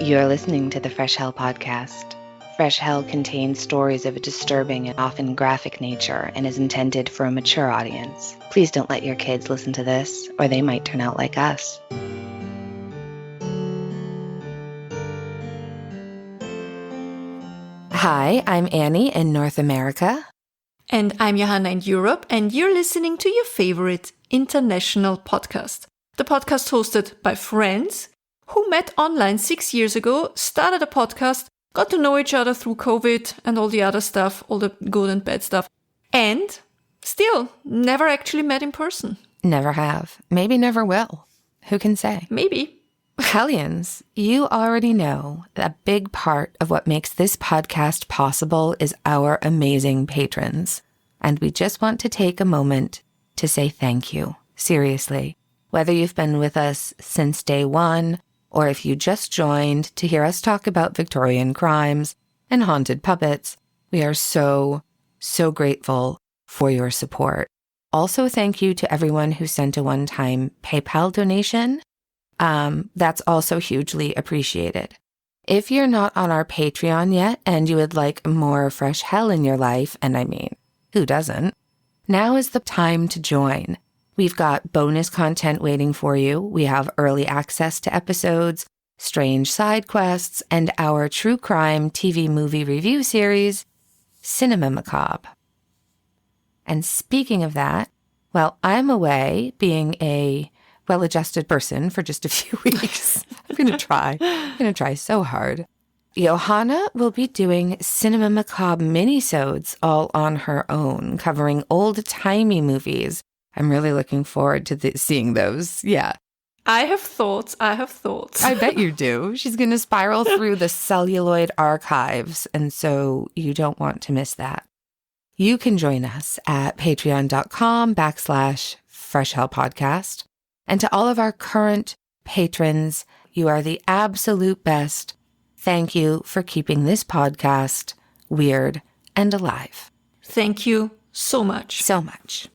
You're listening to the Fresh Hell podcast. Fresh Hell contains stories of a disturbing and often graphic nature and is intended for a mature audience. Please don't let your kids listen to this, or they might turn out like us. Hi, I'm Annie in North America. And I'm Johanna in Europe, and you're listening to your favorite international podcast. The podcast hosted by friends who met online 6 years ago, started a podcast, got to know each other through COVID and all the other stuff, all the good and bad stuff, and still never actually met in person. Never have. Maybe never will. Who can say? Maybe. Hellions, you already know that a big part of what makes this podcast possible is our amazing patrons. And we just want to take a moment to say thank you. Seriously. Whether you've been with us since day one, or if you just joined to hear us talk about Victorian crimes and haunted puppets, we are so grateful for your support. Also, thank you to everyone who sent a one-time PayPal donation. That's also hugely appreciated. If you're not on our Patreon yet and you would like more Fresh Hell in your life, and I mean, who doesn't? Now is the time to join. We've got bonus content waiting for you. We have early access to episodes, strange side quests, and our true crime TV movie review series, Cinema Macabre. And speaking of that, well, I'm away being a well-adjusted person for just a few weeks. I'm going to try so hard. Johanna will be doing Cinema Macabre minisodes all on her own, covering old-timey movies. I'm really looking forward to seeing those. Yeah. I have thoughts. I bet you do. She's going to spiral through the celluloid archives, and so you don't want to miss that. You can join us at patreon.com/freshhellpodcast. And to all of our current patrons, you are the absolute best. Thank you for keeping this podcast weird and alive. Thank you so much. So much.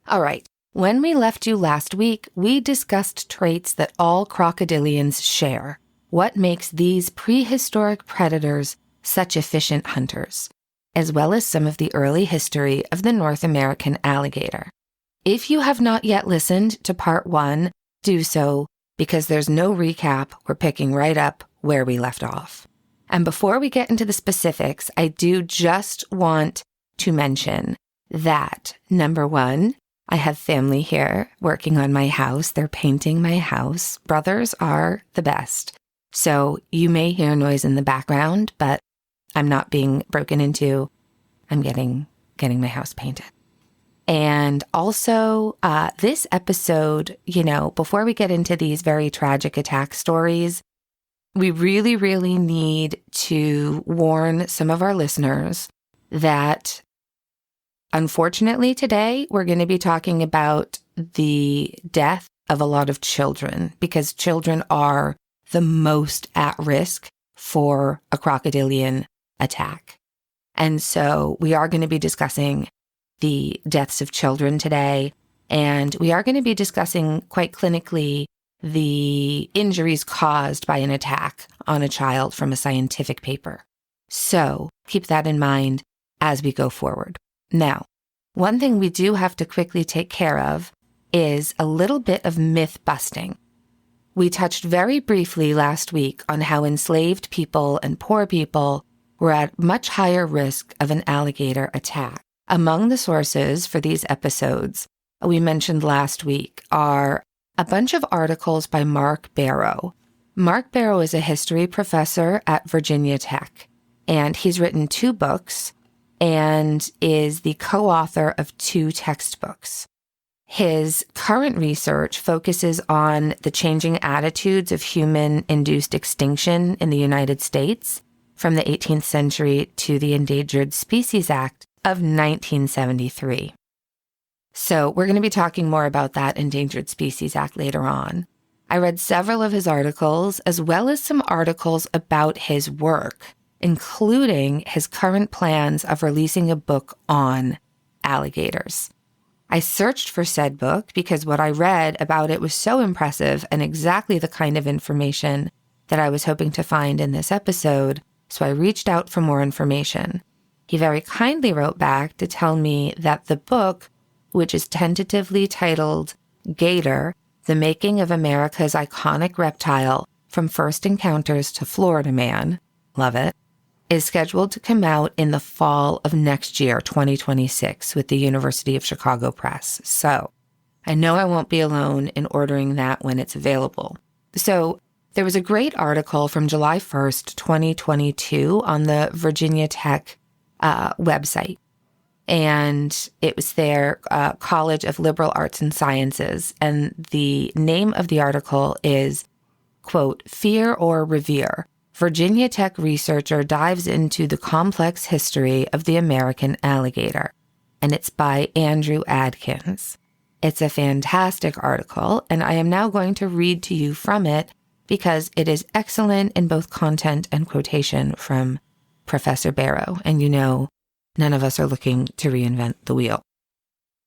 All right. When we left you last week, we discussed traits that all crocodilians share. What makes these prehistoric predators such efficient hunters, as well as some of the early history of the North American alligator. If you have not yet listened to part 1, do so, because there's no recap. We're picking right up where we left off. And before we get into the specifics, I do just want to mention that, number 1, I have family here working on my house. They're painting my house. Brothers are the best. So you may hear noise in the background, but I'm not being broken into. I'm getting my house painted. And also, this episode, before we get into these very tragic attack stories, we really, really need to warn some of our listeners that, unfortunately, today we're going to be talking about the death of a lot of children, because children are the most at risk for a crocodilian attack. And so we are going to be discussing the deaths of children today, and we are going to be discussing quite clinically the injuries caused by an attack on a child from a scientific paper. So keep that in mind as we go forward. Now, one thing we do have to quickly take care of is a little bit of myth busting. We touched very briefly last week on how enslaved people and poor people were at much higher risk of an alligator attack. Among the sources for these episodes we mentioned last week are a bunch of articles by Mark Barrow. Mark Barrow is a history professor at Virginia Tech, and he's written 2 books and is the co-author of 2 textbooks. His current research focuses on the changing attitudes of human-induced extinction in the United States from the 18th century to the Endangered Species Act of 1973. So we're going to be talking more about that Endangered Species Act later on. I read several of his articles, as well as some articles about his work, including his current plans of releasing a book on alligators. I searched for said book because what I read about it was so impressive and exactly the kind of information that I was hoping to find in this episode, so I reached out for more information. He very kindly wrote back to tell me that the book, which is tentatively titled Gator, The Making of America's Iconic Reptile from First Encounters to Florida Man, love it, is scheduled to come out in the fall of next year, 2026, with the University of Chicago Press. So I know I won't be alone in ordering that when it's available. So there was a great article from July 1st, 2022 on the Virginia Tech website. And it was their College of Liberal Arts and Sciences. And the name of the article is, quote, Fear or Revere. Virginia Tech researcher dives into the complex history of the American alligator. And it's by Andrew Adkins. It's a fantastic article, and I am now going to read to you from it because it is excellent in both content and quotation from Professor Barrow. And you know, none of us are looking to reinvent the wheel.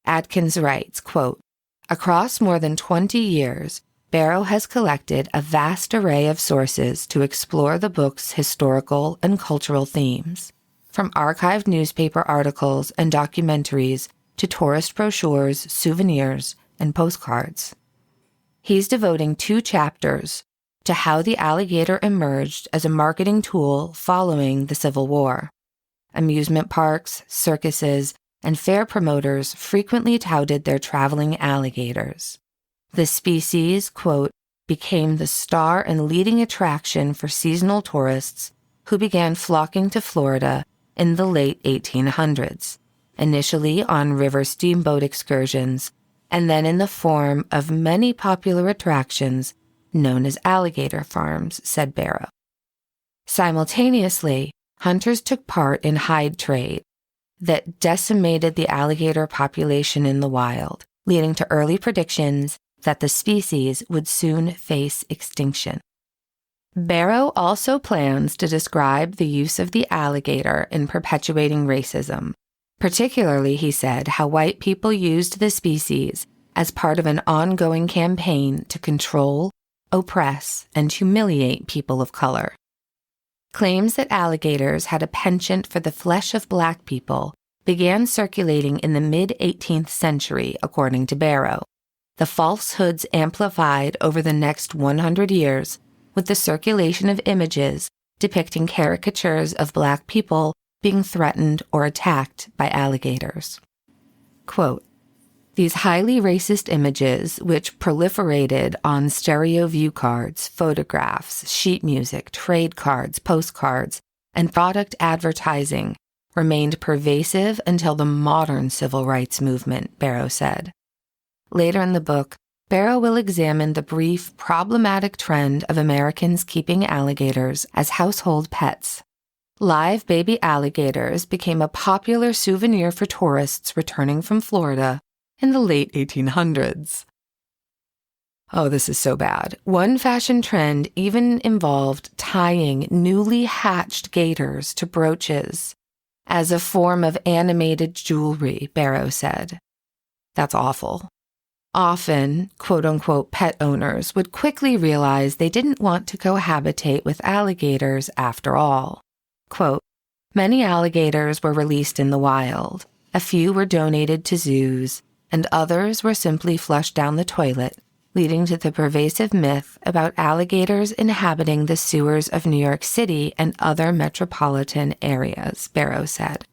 Adkins writes, quote, across more than 20 years, Barrow has collected a vast array of sources to explore the book's historical and cultural themes, from archived newspaper articles and documentaries to tourist brochures, souvenirs, and postcards. He's devoting 2 chapters to how the alligator emerged as a marketing tool following the Civil War. Amusement parks, circuses, and fair promoters frequently touted their traveling alligators. The species, quote, became the star and leading attraction for seasonal tourists who began flocking to Florida in the late 1800s, initially on river steamboat excursions, and then in the form of many popular attractions known as alligator farms, said Barrow. Simultaneously, hunters took part in hide trade that decimated the alligator population in the wild, leading to early predictions that the species would soon face extinction. Barrow also plans to describe the use of the alligator in perpetuating racism. Particularly, he said, how white people used the species as part of an ongoing campaign to control, oppress, and humiliate people of color. Claims that alligators had a penchant for the flesh of black people began circulating in the mid-18th century, according to Barrow. The falsehoods amplified over the next 100 years with the circulation of images depicting caricatures of black people being threatened or attacked by alligators. Quote, these highly racist images, which proliferated on stereo view cards, photographs, sheet music, trade cards, postcards, and product advertising, remained pervasive until the modern civil rights movement, Barrow said. Later in the book, Barrow will examine the brief, problematic trend of Americans keeping alligators as household pets. Live baby alligators became a popular souvenir for tourists returning from Florida in the late 1800s. Oh, this is so bad. One fashion trend even involved tying newly hatched gators to brooches as a form of animated jewelry, Barrow said. That's awful. Often, quote-unquote, pet owners would quickly realize they didn't want to cohabitate with alligators after all. Quote, many alligators were released in the wild. A few were donated to zoos, and others were simply flushed down the toilet, leading to the pervasive myth about alligators inhabiting the sewers of New York City and other metropolitan areas, Barrow said.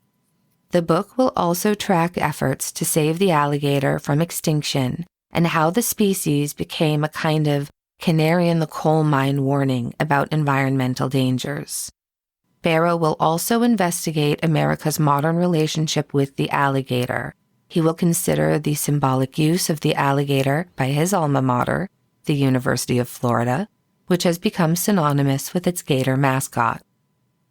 The book will also track efforts to save the alligator from extinction and how the species became a kind of canary in the coal mine warning about environmental dangers. Barrow will also investigate America's modern relationship with the alligator. He will consider the symbolic use of the alligator by his alma mater, the University of Florida, which has become synonymous with its gator mascot.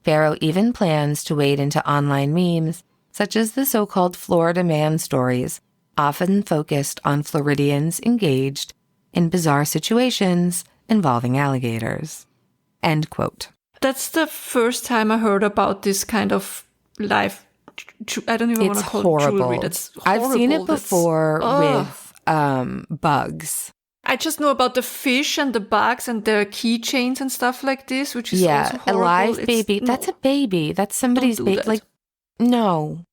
Barrow even plans to wade into online memes such as the so-called Florida man stories, often focused on Floridians engaged in bizarre situations involving alligators. End quote. That's the first time I heard about this kind of live, I don't even want to call it jewelry. That's horrible. I've seen it before with bugs. I just know about the fish and the bugs and the keychains and stuff like this, which is also a horrible. live baby. That's a baby. That's somebody's baby. Like, no.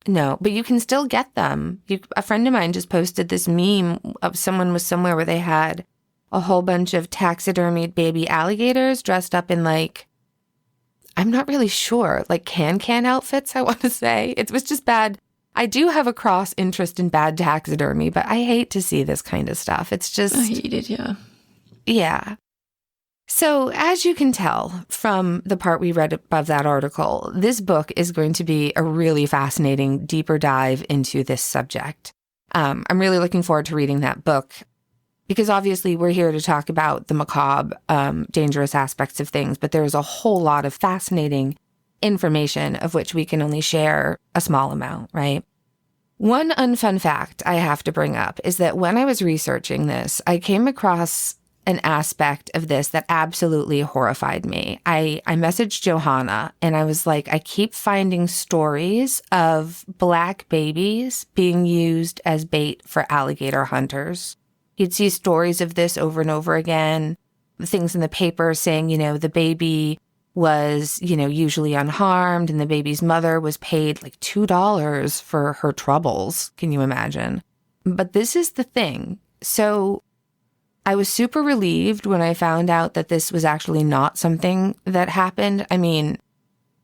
But you can still get them. A friend of mine just posted this meme of someone was somewhere where they had a whole bunch of taxidermied baby alligators dressed up in like, I'm not really sure, like can outfits, I want to say. It was just bad. I do have a cross interest in bad taxidermy, but I hate to see this kind of stuff. It's just... I hate it, yeah. Yeah. So as you can tell from the part we read above that article, this book is going to be a really fascinating, deeper dive into this subject. I'm really looking forward to reading that book because obviously we're here to talk about the macabre, dangerous aspects of things, but there's a whole lot of fascinating information of which we can only share a small amount, right? One unfun fact I have to bring up is that when I was researching this, I came across an aspect of this that absolutely horrified me. I messaged Johanna and I was like, I keep finding stories of black babies being used as bait for alligator hunters. You'd see stories of this over and over again, things in the paper saying, the baby was, usually unharmed and the baby's mother was paid like $2 for her troubles. Can you imagine? But this is the thing. So I was super relieved when I found out that this was actually not something that happened. I mean,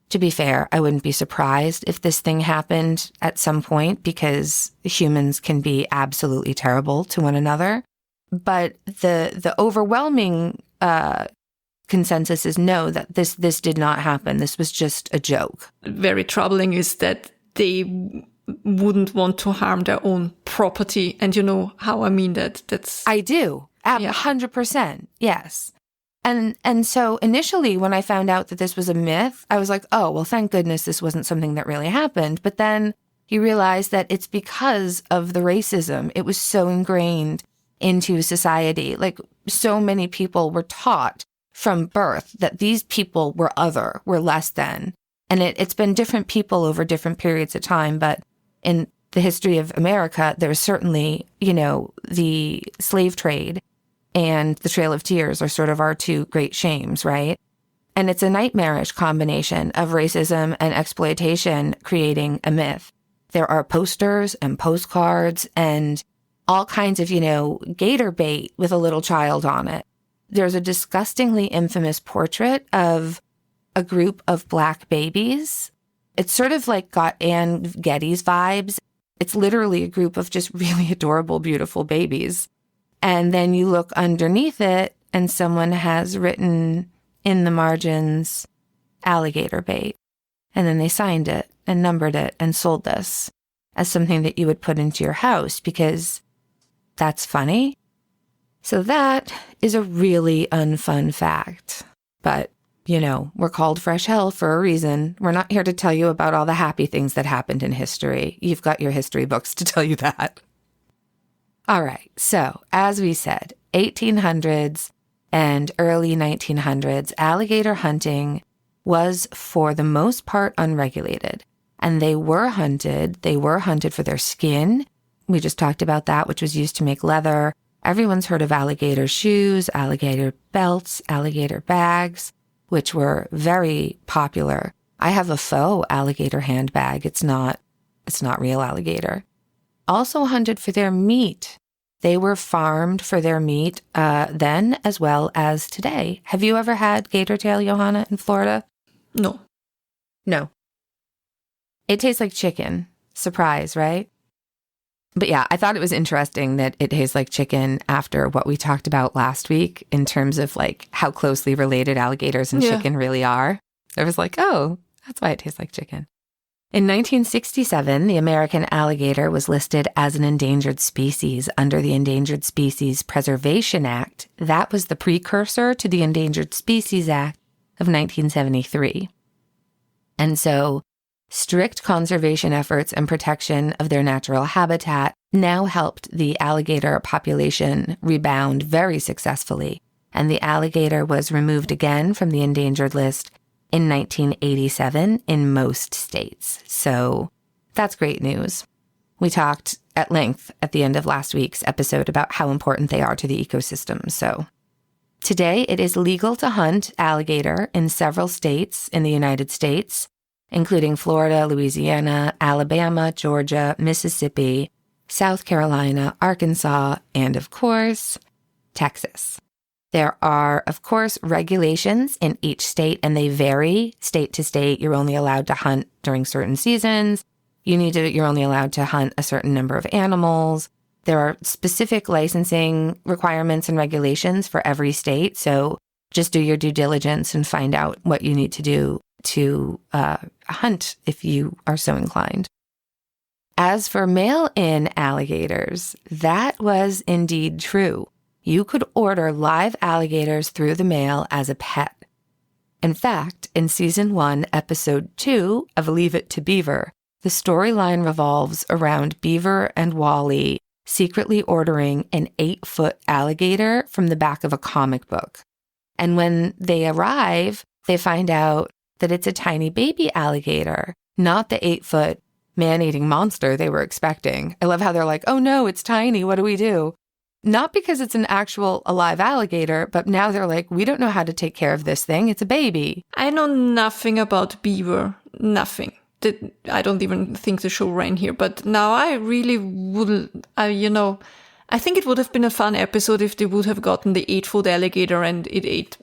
to be fair, I wouldn't be surprised if this thing happened at some point because humans can be absolutely terrible to one another. But the overwhelming consensus is no, that this did not happen. This was just a joke. Very troubling is that they wouldn't want to harm their own property. And you know how I mean that. I do. 100%. Yes. And so initially when I found out that this was a myth, I was like, oh, well, thank goodness this wasn't something that really happened. But then you realize that it's because of the racism. It was so ingrained into society. Like so many people were taught from birth that these people were other, were less than. And it's been different people over different periods of time. But in the history of America, there's certainly, the slave trade and the Trail of Tears are sort of our two great shames, right? And it's a nightmarish combination of racism and exploitation creating a myth. There are posters and postcards and all kinds of, gator bait with a little child on it. There's a disgustingly infamous portrait of a group of black babies. It's sort of like got Anne Geddes vibes. It's literally a group of just really adorable, beautiful babies. And then you look underneath it and someone has written in the margins, alligator bait. And then they signed it and numbered it and sold this as something that you would put into your house because that's funny. So that is a really unfun fact. But, we're called Fresh Hell for a reason. We're not here to tell you about all the happy things that happened in history. You've got your history books to tell you that. All right. So, as we said, 1800s and early 1900s, alligator hunting was for the most part unregulated. And they were hunted for their skin. We just talked about that, which was used to make leather. Everyone's heard of alligator shoes, alligator belts, alligator bags, which were very popular. I have a faux alligator handbag. It's not real alligator. Also hunted for their meat. They were farmed for their meat then as well as today. Have you ever had gator tail, Johanna, in Florida? No. It tastes like chicken. Surprise, right? But yeah, I thought it was interesting that it tastes like chicken after what we talked about last week in terms of like how closely related alligators and chicken really are. I was like, oh, that's why it tastes like chicken. In 1967, the American alligator was listed as an endangered species under the Endangered Species Preservation Act. That was the precursor to the Endangered Species Act of 1973. And so strict conservation efforts and protection of their natural habitat now helped the alligator population rebound very successfully, and the alligator was removed again from the endangered list in 1987 in most states. So that's great news. We talked at length at the end of last week's episode about how important they are to the ecosystem. So today it is legal to hunt alligator in several states in the United States, including Florida, Louisiana, Alabama, Georgia, Mississippi, South Carolina, Arkansas, and of course, Texas. There are, of course, regulations in each state, and they vary state to state. You're only allowed to hunt during certain seasons. You're only allowed to hunt a certain number of animals. There are specific licensing requirements and regulations for every state. So just do your due diligence and find out what you need to do to hunt if you are so inclined. As for mail-in alligators, that was indeed true. You could order live alligators through the mail as a pet. In fact, in Season 1, Episode 2 of Leave It to Beaver, the storyline revolves around Beaver and Wally secretly ordering an 8-foot alligator from the back of a comic book. And when they arrive, they find out that it's a tiny baby alligator, not the 8-foot man-eating monster they were expecting. I love how they're like, oh no, it's tiny, what do we do? Not because it's an actual alive alligator, but now they're like, we don't know how to take care of this thing. It's a baby. I know nothing about beaver. Nothing. I don't even think the show ran here. But now I really would, I think it would have been a fun episode if they would have gotten the 8-foot alligator and it ate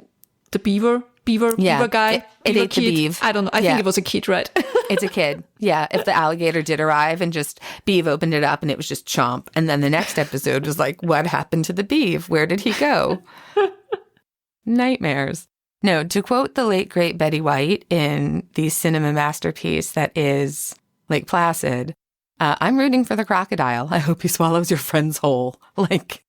the beaver guy. It ate the beav. I don't know. I think it was a kid, right? It's a kid. Yeah. If the alligator did arrive and just Beav opened it up and it was just chomp. And then the next episode was like, what happened to the Beav? Where did he go? Nightmares. No, to quote the late, great Betty White in the cinema masterpiece that is Lake Placid, I'm rooting for the crocodile. I hope he swallows your friends whole. Like,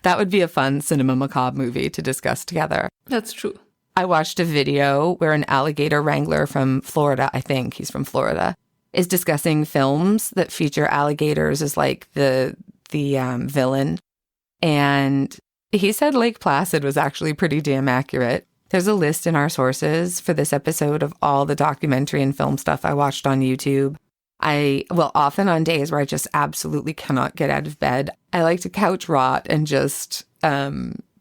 that would be a fun cinema macabre movie to discuss together. That's true. I watched a video where an alligator wrangler from Florida, I think he's from Florida, is discussing films that feature alligators as like the villain. And he said Lake Placid was actually pretty damn accurate. There's a list in our sources for this episode of all the documentary and film stuff I watched on YouTube. Often on days where I just absolutely cannot get out of bed, I like to couch rot and just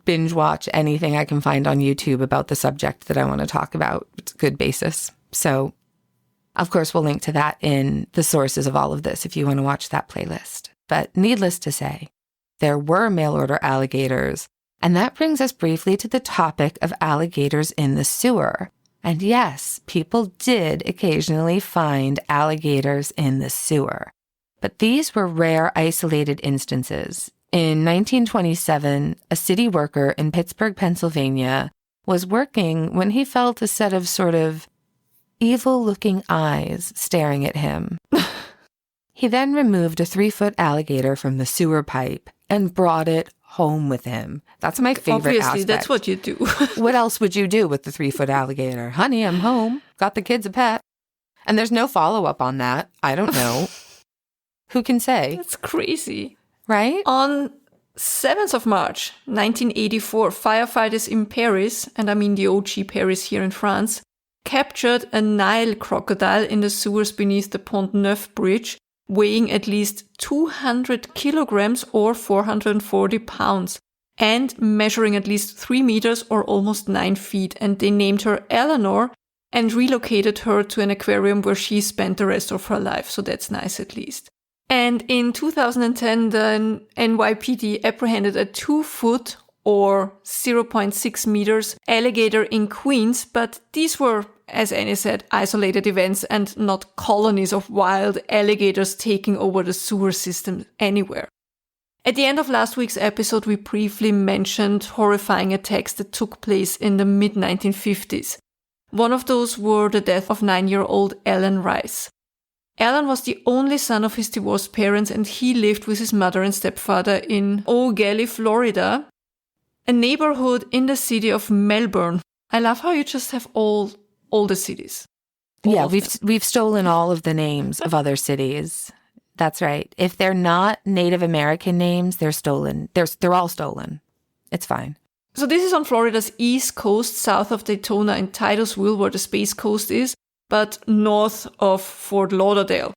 binge watch anything I can find on YouTube about the subject that I want to talk about. It's a good basis. So, of course, we'll link to that in the sources of all of this if you want to watch that playlist. But needless to say, there were mail-order alligators, and that brings us briefly to the topic of alligators in the sewer. And yes, people did occasionally find alligators in the sewer. But these were rare, isolated instances. In 1927, a city worker in Pittsburgh, Pennsylvania, was working when he felt a set of sort of evil-looking eyes staring at him. He then removed a 3-foot alligator from the sewer pipe and brought it home with him. That's my favorite aspect. Obviously, that's what you do. What else would you do with the 3-foot alligator? Honey, I'm home. Got the kids a pet. And there's no follow-up on that. I don't know. Who can say? That's crazy. Right? On 7th of March, 1984, firefighters in Paris, and I mean the OG Paris here in France, captured a Nile crocodile in the sewers beneath the Pont Neuf bridge, weighing at least 200 kilograms or 440 pounds, and measuring at least 3 meters or almost 9 feet. And they named her Eleanor and relocated her to an aquarium where she spent the rest of her life. So that's nice at least. And in 2010, the NYPD apprehended a 2-foot or 0.6 meters alligator in Queens, but these were, as Annie said, isolated events and not colonies of wild alligators taking over the sewer system anywhere. At the end of last week's episode, we briefly mentioned horrifying attacks that took place in the mid-1950s. One of those were the death of 9-year-old Alan Rice. Alan was the only son of his divorced parents, and he lived with his mother and stepfather in Eau Gallie, Florida, a neighborhood in the city of Melbourne. I love how you just have all the cities. Yeah, we've stolen all of the names of other cities. That's right. If they're not Native American names, they're stolen. They're all stolen. It's fine. So this is on Florida's east coast, south of Daytona and Titusville, where the Space Coast is, but north of Fort Lauderdale.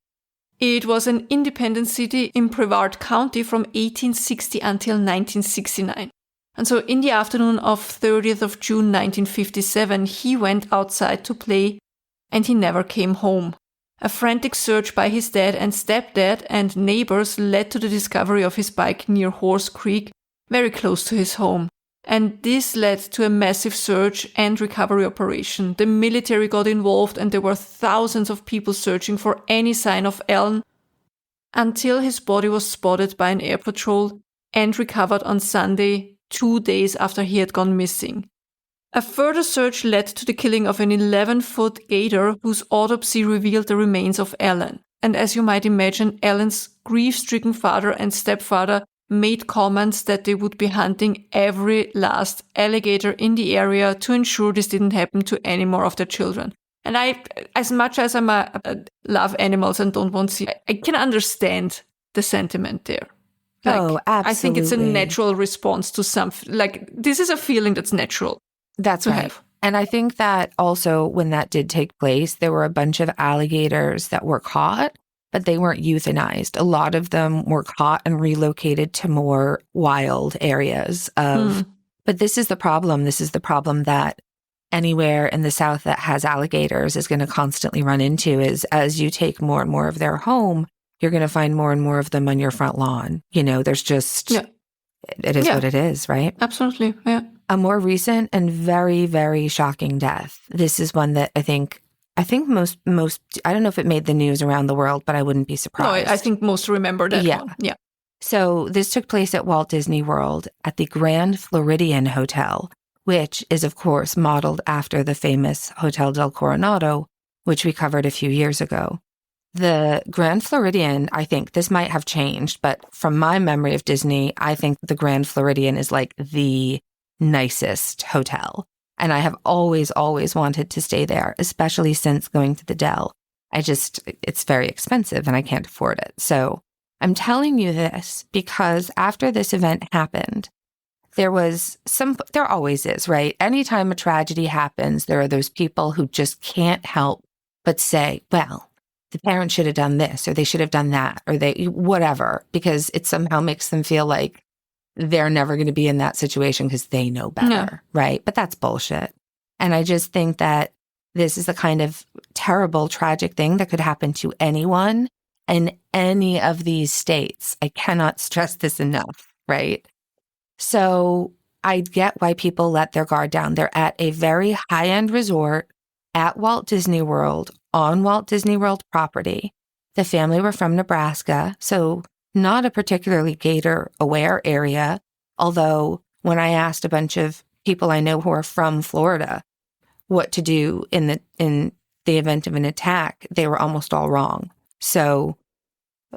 It was an independent city in Brevard County from 1860 until 1969. And so in the afternoon of 30th of June 1957, he went outside to play and he never came home. A frantic search by his dad and stepdad and neighbors led to the discovery of his bike near Horse Creek, very close to his home. And this led to a massive search and recovery operation. The military got involved and there were thousands of people searching for any sign of Alan until his body was spotted by an air patrol and recovered on Sunday, 2 days after he had gone missing. A further search led to the killing of an 11-foot gator whose autopsy revealed the remains of Alan. And as you might imagine, Alan's grief-stricken father and stepfather made comments that they would be hunting every last alligator in the area to ensure this didn't happen to any more of their children. And I, as much as I love animals and don't want to see, I can understand the sentiment there. Absolutely. I think it's a natural response to something. Like, this is a feeling that's natural. That's right. Have. And I think that also when that did take place, there were a bunch of alligators that were caught, but they weren't euthanized. A lot of them were caught and relocated to more wild areas of, but this is the problem. This is the problem that anywhere in the South that has alligators is going to constantly run into is as you take more and more of their home, you're going to find more and more of them on your front lawn. You know, there's just, it is what it is, right? Absolutely, yeah. A more recent and very, very shocking death. This is one that I think most, I don't know if it made the news around the world, but I wouldn't be surprised. No, I think most remember that one. Yeah. So this took place at Walt Disney World at the Grand Floridian Hotel, which is, of course, modeled after the famous Hotel del Coronado, which we covered a few years ago. The Grand Floridian, I think this might have changed, but from my memory of Disney, I think the Grand Floridian is like the nicest hotel. And I have always, always wanted to stay there, especially since going to the Dell. It's very expensive and I can't afford it. So I'm telling you this because after this event happened, there always is, right? Anytime a tragedy happens, there are those people who just can't help but say, well, the parents should have done this, or they should have done that, or whatever, because it somehow makes them feel like they're never going to be in that situation because they know better, right? But that's bullshit. And I just think that this is the kind of terrible, tragic thing that could happen to anyone in any of these states. I cannot stress this enough, right? So I get why people let their guard down. They're at a very high-end resort at Walt Disney World, on Walt Disney World property. The family were from Nebraska, so not a particularly gator-aware area, although when I asked a bunch of people I know who are from Florida what to do in the event of an attack, they were almost all wrong. So,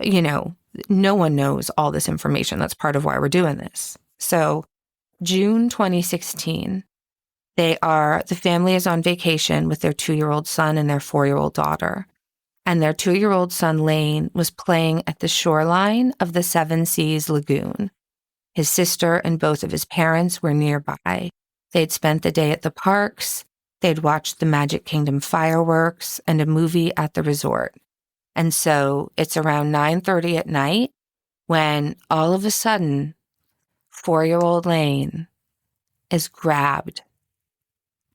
you know, no one knows all this information. That's part of why we're doing this. So, June 2016, the family is on vacation with their 2-year-old son and their 4-year-old daughter. And their 2-year-old son, Lane, was playing at the shoreline of the Seven Seas Lagoon. His sister and both of his parents were nearby. They'd spent the day at the parks, they'd watched the Magic Kingdom fireworks and a movie at the resort. And so it's around 9:30 at night when all of a sudden, 4-year-old Lane is grabbed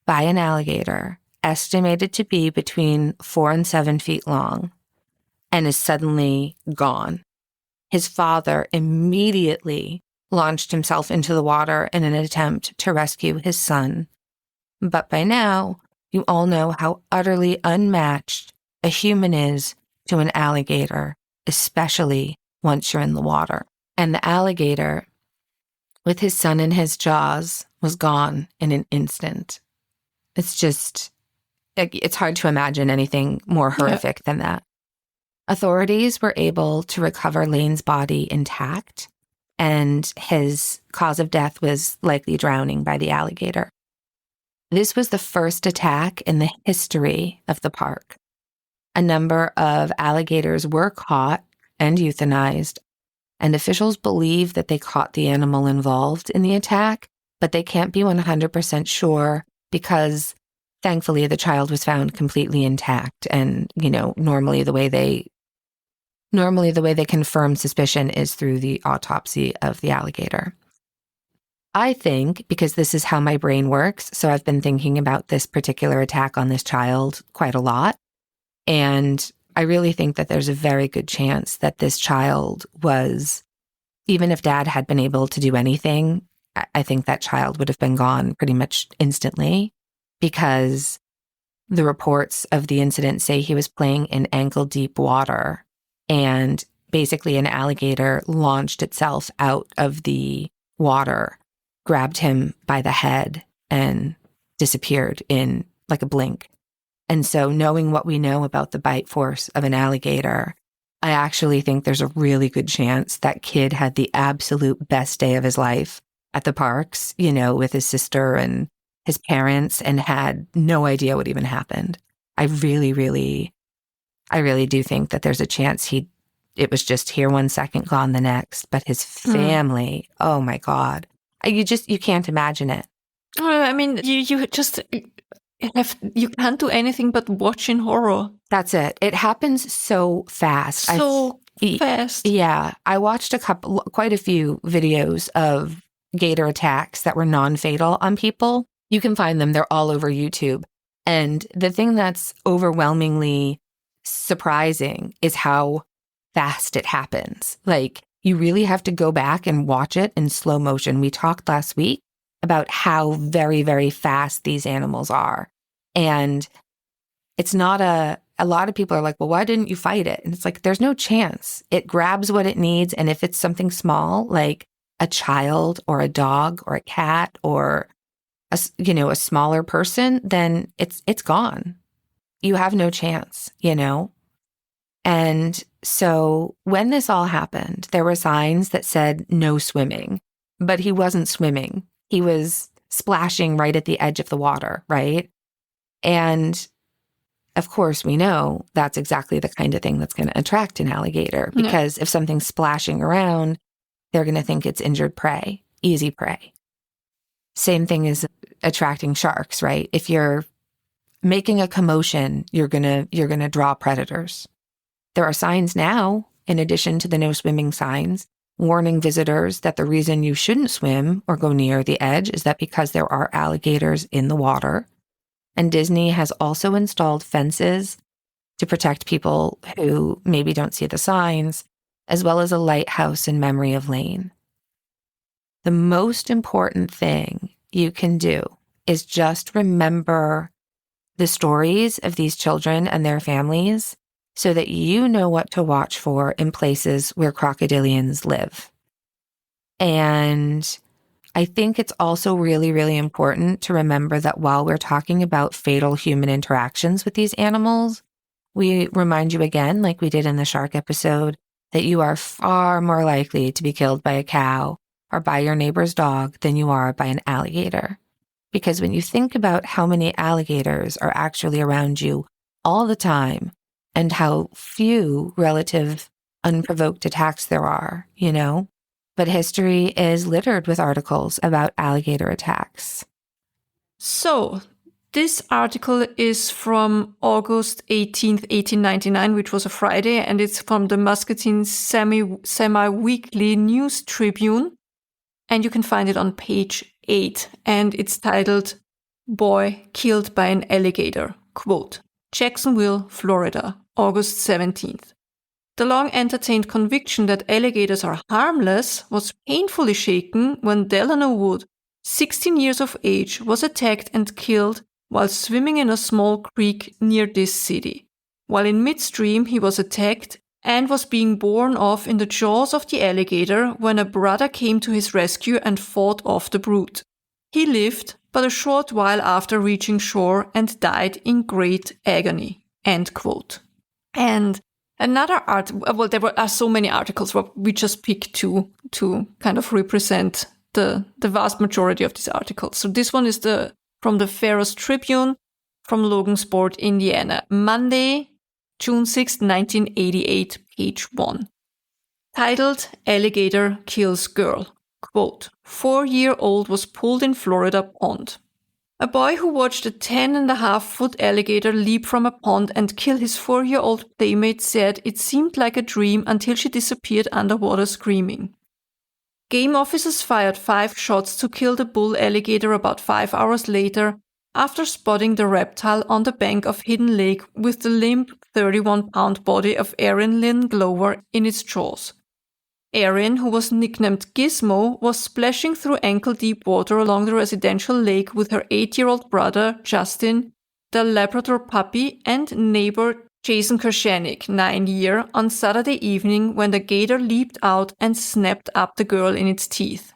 by an alligator estimated to be between 4 and 7 feet long, and is suddenly gone. His father immediately launched himself into the water in an attempt to rescue his son. But by now, you all know how utterly unmatched a human is to an alligator, especially once you're in the water. And the alligator, with his son in his jaws, was gone in an instant. It's hard to imagine anything more horrific than that. Authorities were able to recover Lane's body intact, and his cause of death was likely drowning by the alligator. This was the first attack in the history of the park. A number of alligators were caught and euthanized, and officials believe that they caught the animal involved in the attack, but they can't be 100% sure because thankfully the child was found completely intact. And, you know, normally the way they Normally, the way they confirm suspicion is through the autopsy of the alligator. I think, because this is how my brain works, so I've been thinking about this particular attack on this child quite a lot. And I really think that there's a very good chance that this child was, even if dad had been able to do anything, I think that child would have been gone pretty much instantly, because the reports of the incident say he was playing in ankle-deep water and basically an alligator launched itself out of the water, grabbed him by the head, and disappeared in like a blink. And so knowing what we know about the bite force of an alligator, I actually think there's a really good chance that kid had the absolute best day of his life at the parks, with his sister and his parents, and had no idea what even happened. I really do think that there's a chance it was just here one second, gone the next. But his family, oh my God, you can't imagine it. I mean, you can't do anything but watch in horror. That's it. It happens so fast. Fast. Yeah. I watched quite a few videos of gator attacks that were non-fatal on people. You can find them. They're all over YouTube. And the thing that's overwhelmingly surprising is how fast it happens. Like, you really have to go back and watch it in slow motion. We talked last week about how very, very fast these animals are. And it's not a lot of people are like, well, why didn't you fight it? And it's like, there's no chance. It grabs what it needs. And if it's something small, like a child or a dog or a cat or a smaller person, then it's gone. You have no chance, And so when this all happened, there were signs that said no swimming, but he wasn't swimming. He was splashing right at the edge of the water, right? And of course, we know that's exactly the kind of thing that's going to attract an alligator, because if something's splashing around, they're going to think it's injured prey, easy prey. Same thing as attracting sharks, right? If you're making a commotion, you're going to draw predators. There are signs now, in addition to the no swimming signs, warning visitors that the reason you shouldn't swim or go near the edge is that because there are alligators in the water. And Disney has also installed fences to protect people who maybe don't see the signs, as well as a lighthouse in memory of Lane. The most important thing you can do is just remember the stories of these children and their families so that you know what to watch for in places where crocodilians live. And I think it's also really, really important to remember that while we're talking about fatal human interactions with these animals, we remind you again, like we did in the shark episode, that you are far more likely to be killed by a cow or by your neighbor's dog than you are by an alligator. Because when you think about how many alligators are actually around you all the time and how few relative unprovoked attacks there are, But history is littered with articles about alligator attacks. So, this article is from August 18th, 1899, which was a Friday, and it's from the Muscatine Semi-Weekly News Tribune. And you can find it on page 8, and it's titled, "Boy Killed by an Alligator." Quote, Jacksonville, Florida, August 17th. The long-entertained conviction that alligators are harmless was painfully shaken when Delano Wood, 16 years of age, was attacked and killed while swimming in a small creek near this city. While in midstream, he was attacked and was being borne off in the jaws of the alligator when a brother came to his rescue and fought off the brute. He lived, but a short while after reaching shore and died in great agony. End quote. And another well, there are so many articles, but we just pick two to kind of represent the vast majority of these articles. So this one is from the Ferris Tribune from Logansport, Indiana, Monday, June 6, 1988, page 1. Titled, "Alligator Kills Girl." Quote, 4-year-old was pulled in Florida pond. A boy who watched a 10.5-foot alligator leap from a pond and kill his 4-year-old playmate said it seemed like a dream until she disappeared underwater screaming. Game officers fired 5 shots to kill the bull alligator about 5 hours later after spotting the reptile on the bank of Hidden Lake with the limp 31-pound body of Erin Lynn Glover in its jaws. Erin, who was nicknamed Gizmo, was splashing through ankle-deep water along the residential lake with her 8-year-old brother, Justin, their Labrador puppy, and neighbor Jason Kershanik, 9 on Saturday evening when the gator leaped out and snapped up the girl in its teeth.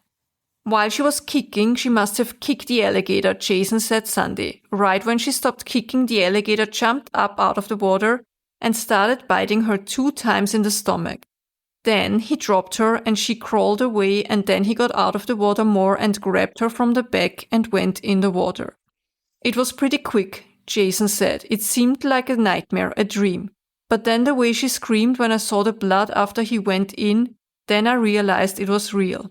While she was kicking, she must have kicked the alligator, Jason said Sunday. Right when she stopped kicking, the alligator jumped up out of the water and started biting her 2 times in the stomach. Then he dropped her and she crawled away, and then he got out of the water more and grabbed her from the back and went in the water. It was pretty quick, Jason said. It seemed like a nightmare, a dream. But then the way she screamed when I saw the blood after he went in, then I realized it was real.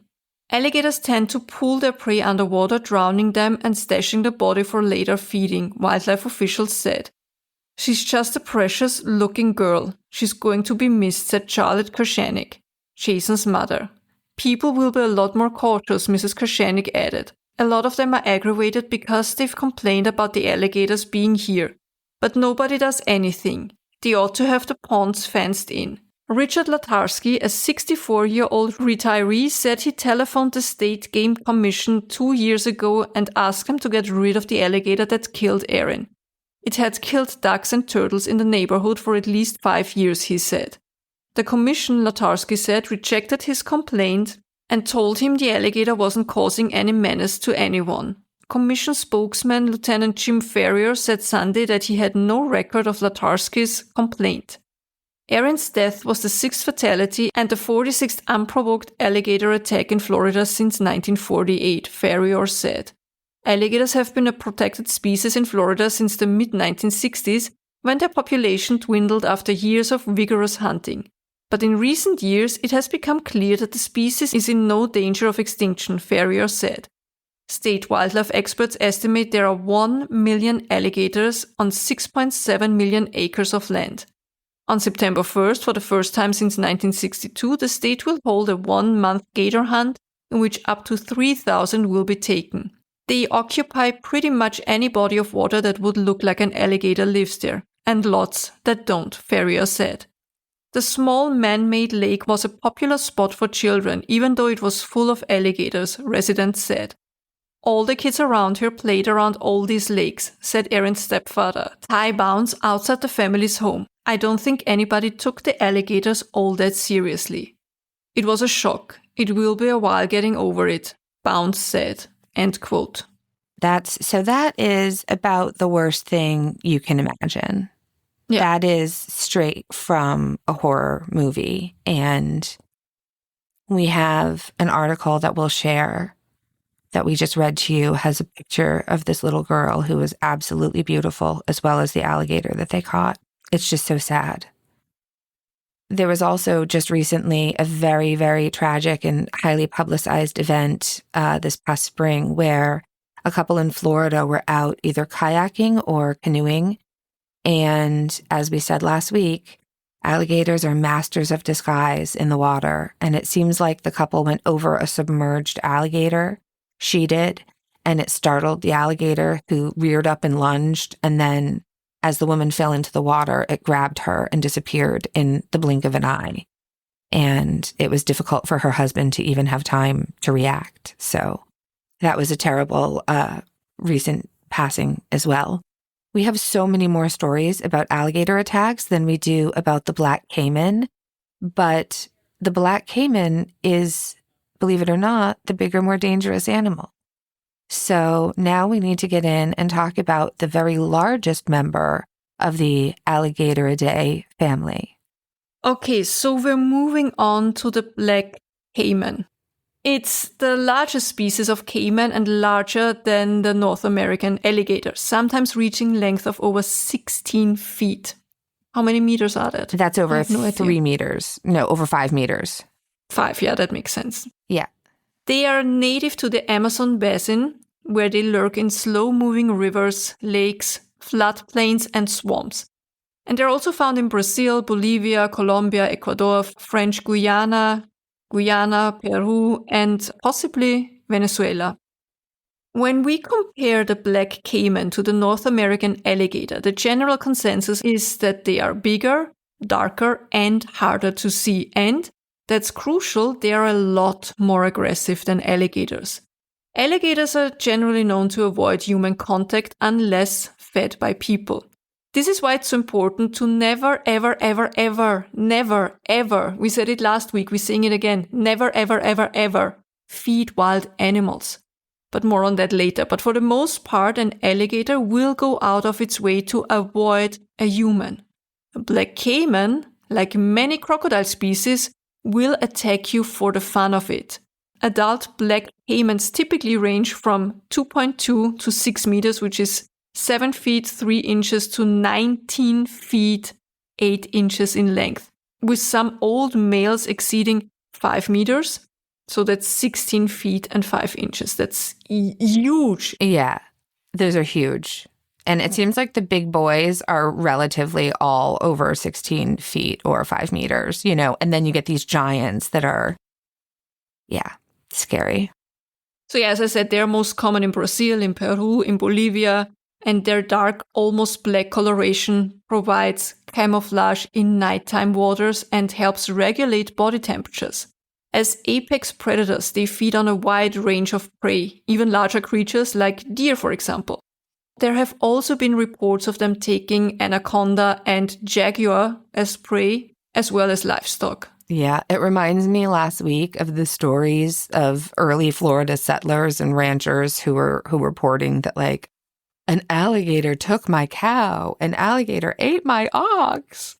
Alligators tend to pull their prey underwater, drowning them and stashing the body for later feeding, wildlife officials said. She's just a precious-looking girl. She's going to be missed, said Charlotte Kershanik, Jason's mother. People will be a lot more cautious, Mrs. Kershanik added. A lot of them are aggravated because they've complained about the alligators being here. But nobody does anything. They ought to have the ponds fenced in. Richard Latarski, a 64-year-old retiree, said he telephoned the State Game Commission 2 years ago and asked them to get rid of the alligator that killed Erin. It had killed ducks and turtles in the neighborhood for at least 5 years, he said. The commission, Latarski said, rejected his complaint and told him the alligator wasn't causing any menace to anyone. Commission spokesman Lieutenant Jim Ferrier said Sunday that he had no record of Latarski's complaint. Erin's death was the 6th fatality and the 46th unprovoked alligator attack in Florida since 1948, Ferrier said. Alligators have been a protected species in Florida since the mid-1960s, when their population dwindled after years of vigorous hunting. But in recent years, it has become clear that the species is in no danger of extinction, Ferrier said. State wildlife experts estimate there are 1 million alligators on 6.7 million acres of land. On September 1st, for the first time since 1962, the state will hold a 1-month gator hunt in which up to 3,000 will be taken. They occupy pretty much any body of water that would look like an alligator lives there, and lots that don't, Ferrier said. The small man-made lake was a popular spot for children, even though it was full of alligators, residents said. All the kids around here played around all these lakes, said Erin's stepfather, Ty Bounds, outside the family's home. I don't think anybody took the alligators all that seriously. It was a shock. It will be a while getting over it, Bounds said. End quote. That is about the worst thing you can imagine. Yeah. That is straight from a horror movie. And we have an article that we'll share that we just read to you, has a picture of this little girl who was absolutely beautiful, as well as the alligator that they caught. It's just so sad. There was also just recently a very, very tragic and highly publicized event this past spring where a couple in Florida were out either kayaking or canoeing. And as we said last week, alligators are masters of disguise in the water. And it seems like the couple went over a submerged alligator. She did. And it startled the alligator, who reared up and lunged. And then as the woman fell into the water, it grabbed her and disappeared in the blink of an eye. And it was difficult for her husband to even have time to react. So that was a terrible recent passing as well. We have so many more stories about alligator attacks than we do about the black caiman. But the black caiman is, believe it or not, the bigger, more dangerous animal. So now we need to get in and talk about the very largest member of the Alligatoridae family. Okay, so we're moving on to the black caiman. It's the largest species of caiman and larger than the North American alligator, sometimes reaching length of over 16 feet. How many meters are that? That's over 3 meters. No, over 5 meters. 5, yeah, that makes sense. Yeah. They are native to the Amazon basin, where they lurk in slow-moving rivers, lakes, floodplains, and swamps. And they're also found in Brazil, Bolivia, Colombia, Ecuador, French Guyana, Peru, and possibly Venezuela. When we compare the black caiman to the North American alligator, the general consensus is that they are bigger, darker, and harder to see. And that's crucial, they are a lot more aggressive than alligators. Alligators are generally known to avoid human contact unless fed by people. This is why it's so important to never, ever, ever, ever, never, ever, we said it last week, we're saying it again, never, ever, ever, ever feed wild animals. But more on that later. But for the most part, an alligator will go out of its way to avoid a human. A black caiman, like many crocodile species, will attack you for the fun of it. Adult black caimans typically range from 2.2 to 6 meters, which is 7 feet 3 inches to 19 feet 8 inches in length, with some old males exceeding 5 meters. So that's 16 feet and 5 inches. That's huge. Yeah, those are huge. And it seems like the big boys are relatively all over 16 feet or 5 meters, you know, and then you get these giants that are, yeah, scary. So yeah, as I said, they're most common in Brazil, in Peru, in Bolivia, and their dark, almost black coloration provides camouflage in nighttime waters and helps regulate body temperatures. As apex predators, they feed on a wide range of prey, even larger creatures like deer, for example. There have also been reports of them taking anaconda and jaguar as prey, as well as livestock. Yeah, it reminds me last week of the stories of early Florida settlers and ranchers who were reporting that, like, an alligator took my cow, an alligator ate my ox.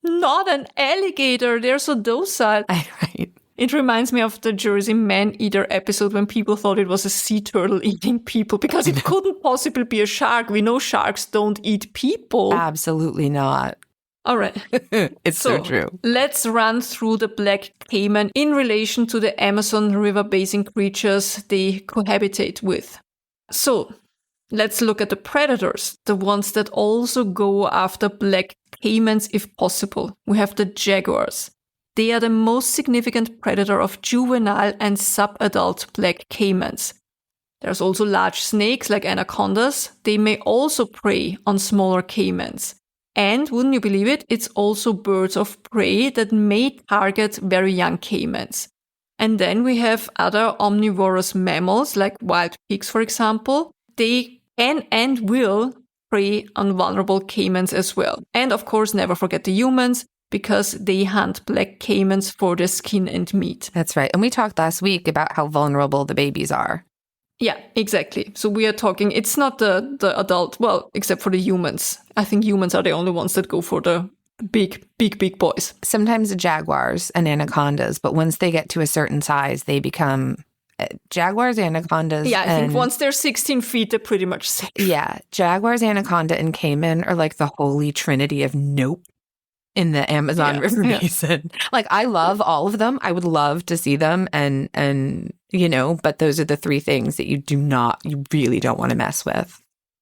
Not an alligator, they're so docile. Right. It reminds me of the Jersey Man-Eater episode when people thought it was a sea turtle eating people because it couldn't possibly be a shark. We know sharks don't eat people. Absolutely not. All right. It's so true. Let's run through the black caiman in relation to the Amazon River basin creatures they cohabitate with. So let's look at the predators, the ones that also go after black caimans if possible. We have the jaguars. They are the most significant predator of juvenile and subadult black caimans. There's also large snakes like anacondas. They may also prey on smaller caimans. And, wouldn't you believe it, it's also birds of prey that may target very young caimans. And then we have other omnivorous mammals like wild pigs, for example. They can and will prey on vulnerable caimans as well. And of course, never forget the humans, because they hunt black caimans for their skin and meat. That's right. And we talked last week about how vulnerable the babies are. Yeah, exactly. So we are talking, it's not the adult, well, except for the humans. I think humans are the only ones that go for the big boys. Sometimes the jaguars and anacondas, but once they get to a certain size, they become jaguars, anacondas. Yeah, I think once they're 16 feet, they're pretty much safe. Yeah, jaguars, anaconda, and caiman are like the holy trinity of nope. In the Amazon River Basin. Like, I love all of them. I would love to see them and you know, but those are the three things that you really don't want to mess with.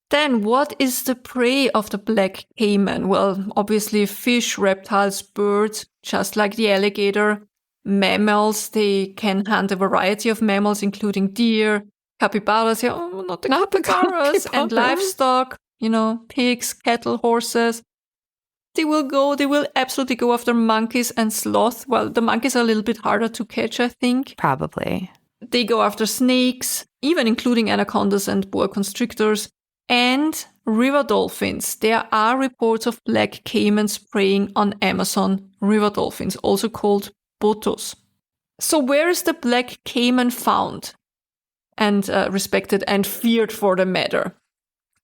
Then what is the prey of the black caiman? Well, obviously fish, reptiles, birds, just like the alligator. Mammals, they can hunt a variety of mammals, including deer, capybaras, not the capybaras, and livestock, you know, pigs, cattle, horses. They will absolutely go after monkeys and sloth. Well, the monkeys are a little bit harder to catch, I think. Probably. They go after snakes, even including anacondas and boa constrictors, and river dolphins. There are reports of black caimans preying on Amazon river dolphins, also called botos. So where is the black caiman found? And respected and feared for the matter?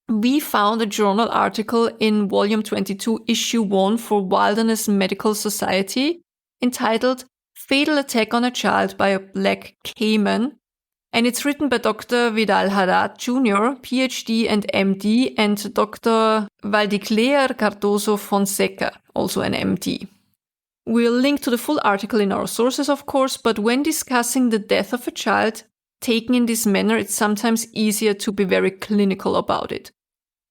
We found a journal article in volume 22, issue 1 for Wilderness Medical Society entitled Fatal Attack on a Child by a Black Caiman. And it's written by Dr. Vidal Haddad Jr., PhD and MD, and Dr. Valdicler Cardoso Fonseca, also an MD. We'll link to the full article in our sources, of course, but when discussing the death of a child, taken in this manner, it's sometimes easier to be very clinical about it.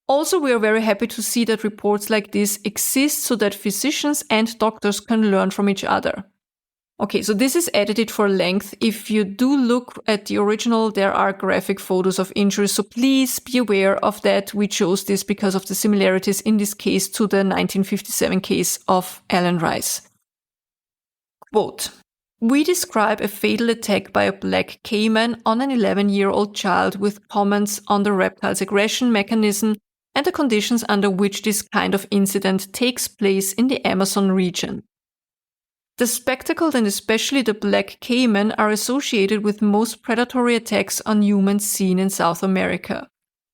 Also, we are very happy to see that reports like this exist so that physicians and doctors can learn from each other. Okay, so this is edited for length. If you do look at the original, there are graphic photos of injuries, so please be aware of that. We chose this because of the similarities in this case to the 1957 case of Alan Rice. Quote, "We describe a fatal attack by a black caiman on an 11-year-old child with comments on the reptile's aggression mechanism and the conditions under which this kind of incident takes place in the Amazon region. The spectacle and especially the black caiman are associated with most predatory attacks on humans seen in South America.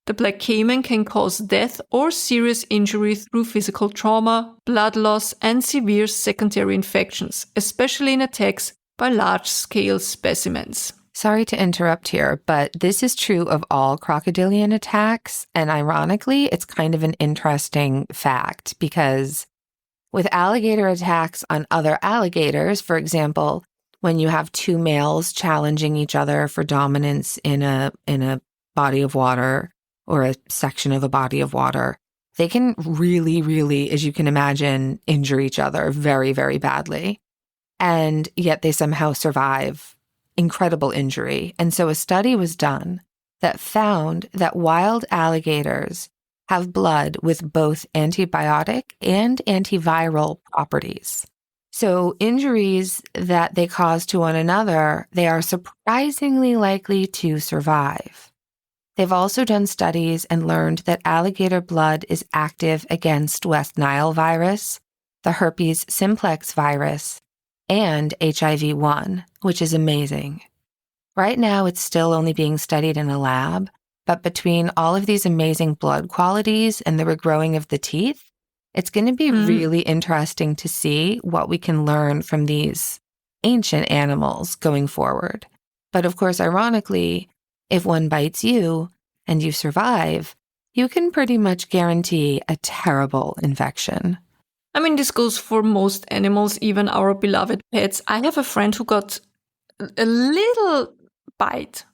The black caiman can cause death or serious injury through physical trauma, blood loss, and severe secondary infections, especially in attacks by large-scale specimens." Sorry to interrupt here, but this is true of all crocodilian attacks. And ironically, it's kind of an interesting fact because with alligator attacks on other alligators, for example, when you have two males challenging each other for dominance in a body of water or a section of a body of water, they can really, really, as you can imagine, injure each other very, very badly. And yet they somehow survive incredible injury. And so a study was done that found that wild alligators have blood with both antibiotic and antiviral properties. So injuries that they cause to one another, they are surprisingly likely to survive. They've also done studies and learned that alligator blood is active against West Nile virus, the herpes simplex virus, and HIV-1, which is amazing. Right now, it's still only being studied in a lab, but between all of these amazing blood qualities and the regrowing of the teeth, it's going to be really interesting to see what we can learn from these ancient animals going forward. But of course, ironically, if one bites you and you survive, you can pretty much guarantee a terrible infection. I mean, this goes for most animals, even our beloved pets. I have a friend who got a little bite.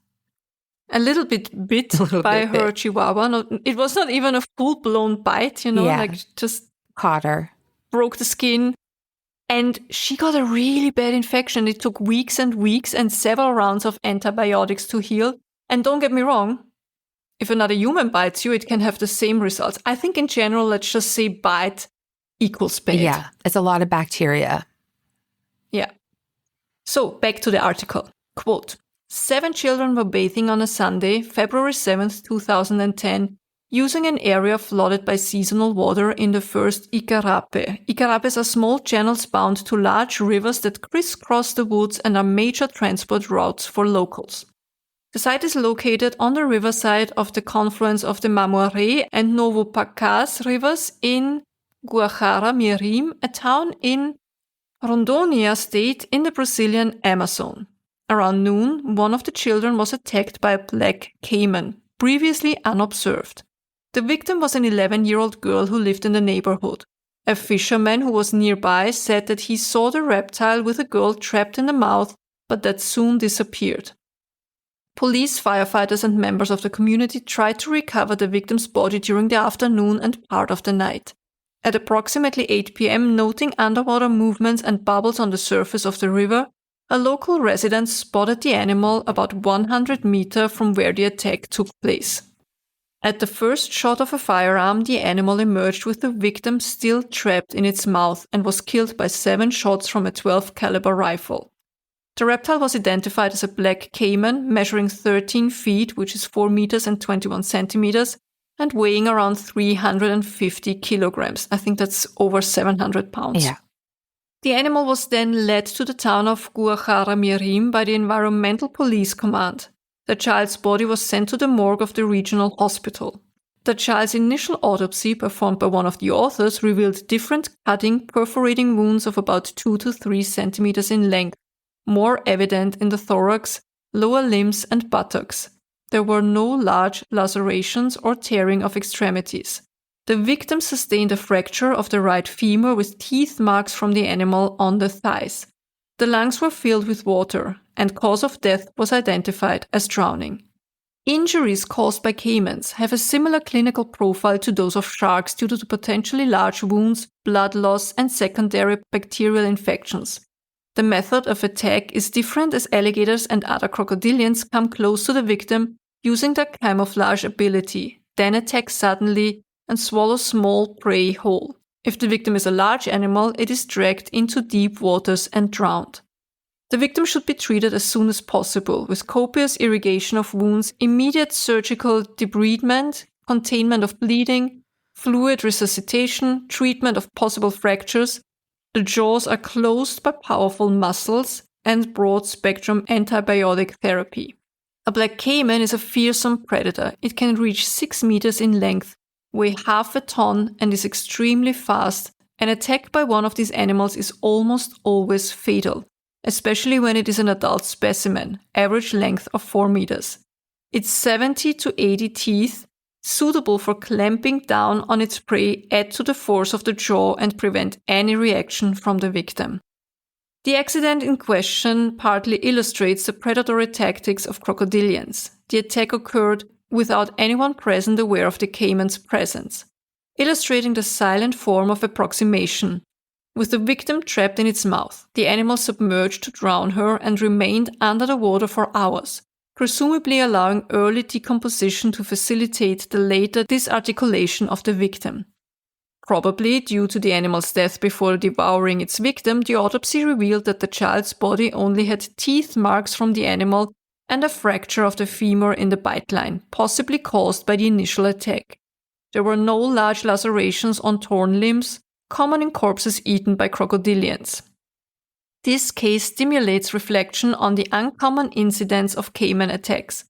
A little bit bit by her chihuahua. No, it was not even a full-blown bite, like just caught her. Broke the skin. And she got a really bad infection. It took weeks and weeks and several rounds of antibiotics to heal. And don't get me wrong, if another human bites you, it can have the same results. I think in general, let's just say bite equals bad. Yeah, it's a lot of bacteria. Yeah. So back to the article. Quote, 7 children were bathing on a Sunday, February 7th, 2010, using an area flooded by seasonal water in the first Icarape. Icarapes are small channels bound to large rivers that crisscross the woods and are major transport routes for locals. The site is located on the riverside of the confluence of the Mamoare and Novo Pacas rivers in Guajara-Mirim, a town in Rondônia state in the Brazilian Amazon. Around noon, one of the children was attacked by a black caiman, previously unobserved. The victim was an 11-year-old girl who lived in the neighborhood. A fisherman who was nearby said that he saw the reptile with a girl trapped in the mouth, but that soon disappeared. Police, firefighters, and members of the community tried to recover the victim's body during the afternoon and part of the night. At approximately 8 p.m., noting underwater movements and bubbles on the surface of the river, a local resident spotted the animal about 100 meters from where the attack took place. At the first shot of a firearm, the animal emerged with the victim still trapped in its mouth and was killed by 7 shots from a 12 caliber rifle. The reptile was identified as a black caiman, measuring 13 feet, which is 4 meters and 21 centimeters, and weighing around 350 kilograms. I think that's over 700 pounds. Yeah. The animal was then led to the town of Guajara-Mirim by the Environmental Police Command. The child's body was sent to the morgue of the regional hospital. The child's initial autopsy, performed by one of the authors, revealed different cutting, perforating wounds of about 2 to 3 centimeters in length, more evident in the thorax, lower limbs, and buttocks. There were no large lacerations or tearing of extremities. The victim sustained a fracture of the right femur with teeth marks from the animal on the thighs. The lungs were filled with water, and cause of death was identified as drowning. Injuries caused by caimans have a similar clinical profile to those of sharks due to the potentially large wounds, blood loss, and secondary bacterial infections. The method of attack is different as alligators and other crocodilians come close to the victim using their camouflage ability, then attack suddenly and swallow small prey whole. If the victim is a large animal, it is dragged into deep waters and drowned. The victim should be treated as soon as possible with copious irrigation of wounds, immediate surgical debridement, containment of bleeding, fluid resuscitation, treatment of possible fractures. The jaws are closed by powerful muscles and broad-spectrum antibiotic therapy. A black caiman is a fearsome predator. It can reach 6 meters in length, weigh half a ton, and is extremely fast. An attack by one of these animals is almost always fatal, especially when it is an adult specimen, average length of 4 meters. Its 70 to 80 teeth, suitable for clamping down on its prey, add to the force of the jaw and prevent any reaction from the victim. The accident in question partly illustrates the predatory tactics of crocodilians. The attack occurred without anyone present aware of the caiman's presence, illustrating the silent form of approximation. With the victim trapped in its mouth, the animal submerged to drown her and remained under the water for hours, presumably allowing early decomposition to facilitate the later disarticulation of the victim. Probably due to the animal's death before devouring its victim, the autopsy revealed that the child's body only had teeth marks from the animal and a fracture of the femur in the bite line, possibly caused by the initial attack. There were no large lacerations on torn limbs, common in corpses eaten by crocodilians. This case stimulates reflection on the uncommon incidence of caiman attacks.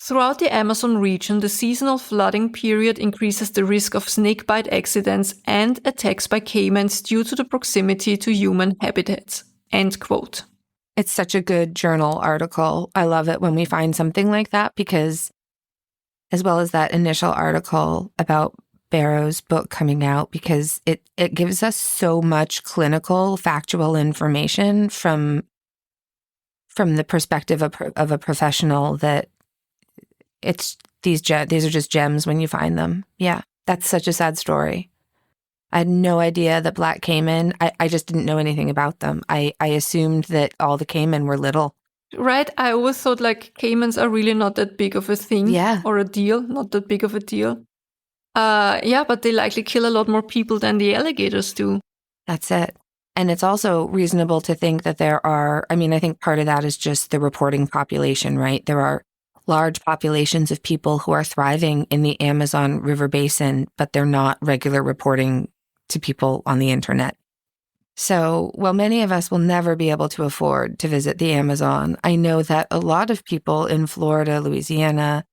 Throughout the Amazon region, the seasonal flooding period increases the risk of snakebite accidents and attacks by caimans due to the proximity to human habitats. End quote. It's such a good journal article. I love it when we find something like that because, as well as that initial article about Barrow's book coming out, because it gives us so much clinical, factual information from the perspective of a professional that it's these are just gems when you find them. Yeah, that's such a sad story. I had no idea that black caiman, I just didn't know anything about them. I assumed that all the caiman were little. Right, I always thought like caimans are really not that big of a thing or a deal, not that big of a deal. But they likely kill a lot more people than the alligators do. That's it. And it's also reasonable to think that I think part of that is just the reporting population, right? There are large populations of people who are thriving in the Amazon River Basin, but they're not regular reporting to people on the internet. So while many of us will never be able to afford to visit the Amazon, I know that a lot of people in Florida, Louisiana,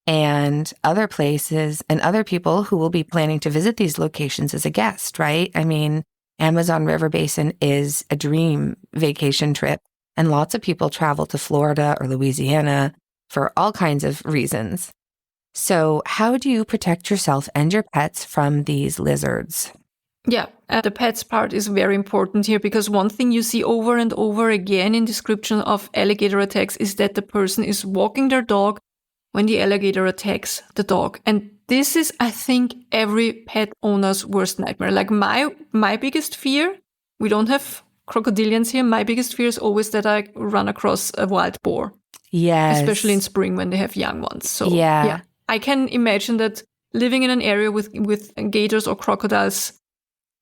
and other places, and other people who will be planning to visit these locations as a guest, right? I mean, Amazon River Basin is a dream vacation trip, and lots of people travel to Florida or Louisiana for all kinds of reasons. So how do you protect yourself and your pets from these lizards? Yeah, the pets part is very important here because one thing you see over and over again in description of alligator attacks is that the person is walking their dog when the alligator attacks the dog. And this is, I think, every pet owner's worst nightmare. Like my biggest fear, we don't have crocodilians here, my biggest fear is always that I run across a wild boar. Yes. Especially in spring when they have young ones. So yeah, I can imagine that living in an area with gators or crocodiles,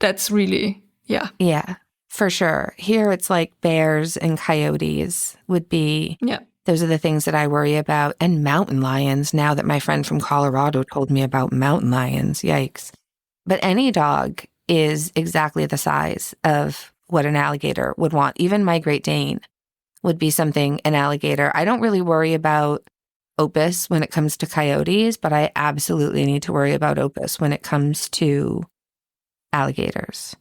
that's really, yeah. Yeah, for sure. Here it's like bears and coyotes would be, those are the things that I worry about. And mountain lions, now that my friend from Colorado told me about mountain lions, yikes. But any dog is exactly the size of what an alligator would want. Even my Great Dane would be something an alligator. I don't really worry about opus when it comes to coyotes, but I absolutely need to worry about opus when it comes to alligators.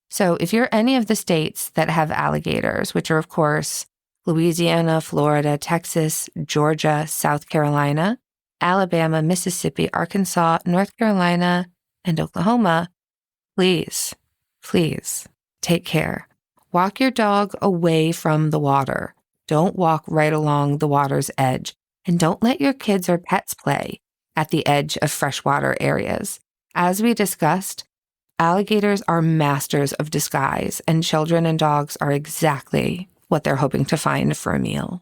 So if you're any of the states that have alligators, which are, of course, Louisiana, Florida, Texas, Georgia, South Carolina, Alabama, Mississippi, Arkansas, North Carolina, and Oklahoma, please take care. walk your dog away from the water. Don't walk right along the water's edge. And don't let your kids or pets play at the edge of freshwater areas. As we discussed, alligators are masters of disguise, and children and dogs are exactly what they're hoping to find for a meal.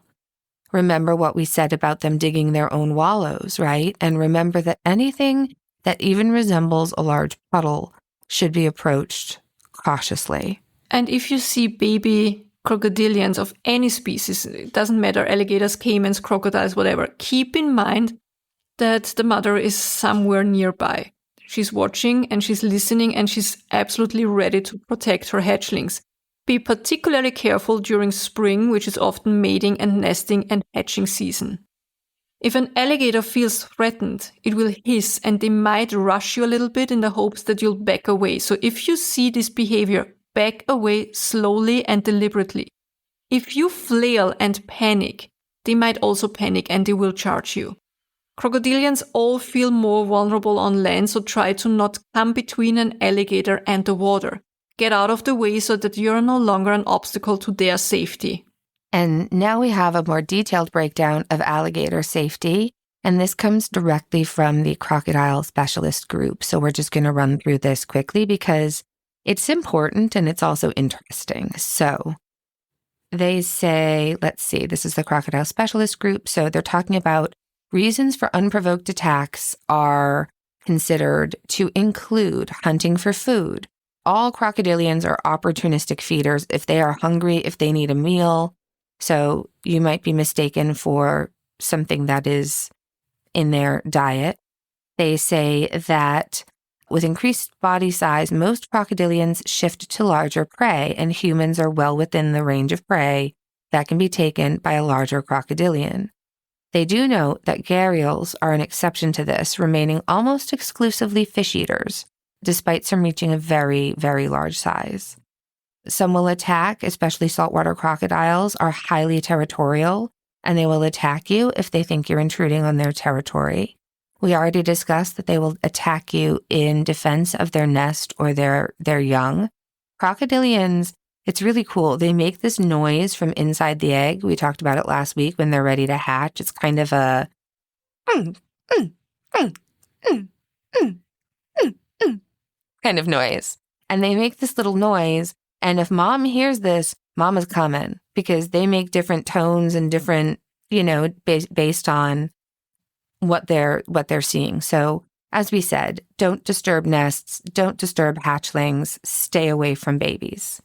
Remember what we said about them digging their own wallows, right? And remember that anything that even resembles a large puddle should be approached cautiously. And if you see baby crocodilians of any species, it doesn't matter, alligators, caimans, crocodiles, whatever, keep in mind that the mother is somewhere nearby. She's watching and she's listening and she's absolutely ready to protect her hatchlings. Be particularly careful during spring, which is often mating and nesting and hatching season. If an alligator feels threatened, it will hiss and they might rush you a little bit in the hopes that you'll back away. So if you see this behavior, back away slowly and deliberately. If you flail and panic, they might also panic and they will charge you. Crocodilians all feel more vulnerable on land, so try to not come between an alligator and the water. Get out of the way so that you're no longer an obstacle to their safety. And now we have a more detailed breakdown of alligator safety, and this comes directly from the Crocodile Specialist Group. So we're just going to run through this quickly because it's important and it's also interesting. So they say, let's see, this is the Crocodile Specialist Group. So they're talking about reasons for unprovoked attacks are considered to include hunting for food. All crocodilians are opportunistic feeders. If they are hungry, if they need a meal, so you might be mistaken for something that is in their diet. They say that with increased body size, most crocodilians shift to larger prey, and humans are well within the range of prey that can be taken by a larger crocodilian. They do note that gharials are an exception to this, remaining almost exclusively fish eaters, despite some reaching a very, very large size. Some will attack, especially saltwater crocodiles are highly territorial, and they will attack you if they think you're intruding on their territory. We already discussed that they will attack you in defense of their nest or their young. Crocodilians, it's really cool. They make this noise from inside the egg. We talked about it last week when they're ready to hatch. It's kind of a kind of noise. And they make this little noise. And if mom hears this, mama's coming, because they make different tones and different, based on what they're seeing. So as we said, don't disturb nests, don't disturb hatchlings, stay away from babies.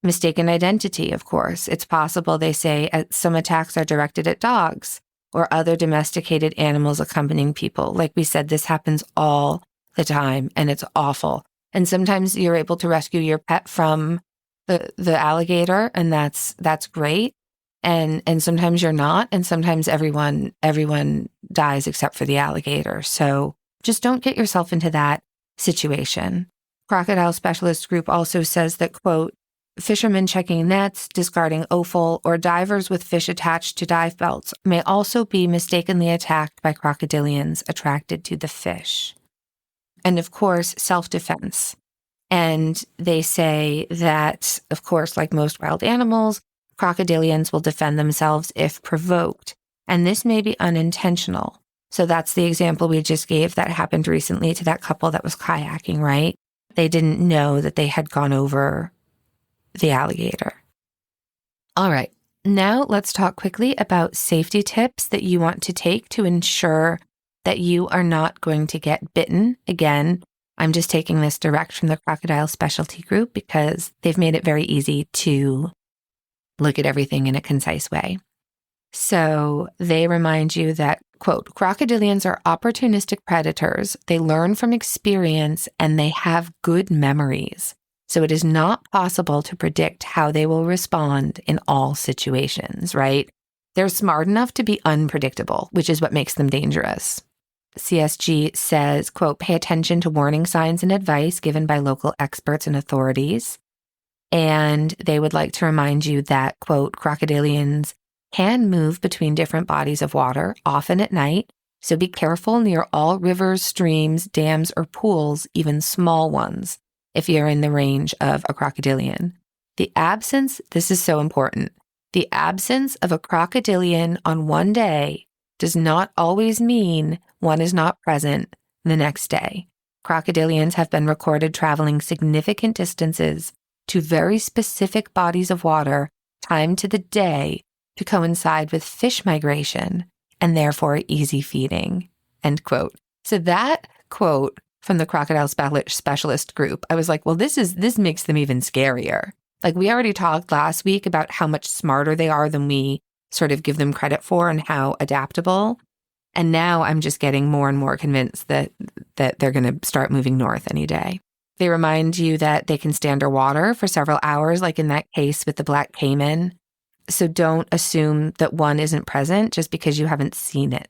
Mistaken identity, of course. It's possible, they say, some attacks are directed at dogs or other domesticated animals accompanying people. Like we said, this happens all the time, and it's awful. And sometimes you're able to rescue your pet from the alligator, and that's great. And sometimes you're not, and sometimes everyone dies except for the alligator. So just don't get yourself into that situation. Crocodile Specialist Group also says that, quote, fishermen checking nets, discarding offal, or divers with fish attached to dive belts may also be mistakenly attacked by crocodilians attracted to the fish. And of course, self-defense. And they say that, of course, like most wild animals, crocodilians will defend themselves if provoked. And this may be unintentional. So that's the example we just gave that happened recently to that couple that was kayaking, right? They didn't know that they had gone over the alligator. All right, now let's talk quickly about safety tips that you want to take to ensure that you are not going to get bitten. Again, I'm just taking this direct from the Crocodile Specialty Group because they've made it very easy to look at everything in a concise way. So they remind you that, quote, crocodilians are opportunistic predators. They learn from experience and they have good memories. So it is not possible to predict how they will respond in all situations, right? They're smart enough to be unpredictable, which is what makes them dangerous. CSG says, quote, pay attention to warning signs and advice given by local experts and authorities. And they would like to remind you that, quote, crocodilians can move between different bodies of water, often at night. So be careful near all rivers, streams, dams, or pools, even small ones, if you're in the range of a crocodilian. This is so important, the absence of a crocodilian on one day does not always mean one is not present the next day. Crocodilians have been recorded traveling significant distances to very specific bodies of water timed to the day to coincide with fish migration and therefore easy feeding, end quote. So that quote from the crocodile specialist group, I was like, well, this makes them even scarier. Like, we already talked last week about how much smarter they are than we sort of give them credit for and how adaptable. And now I'm just getting more and more convinced that they're going to start moving north any day. They remind you that they can stay underwater for several hours, like in that case with the black caiman. So don't assume that one isn't present just because you haven't seen it.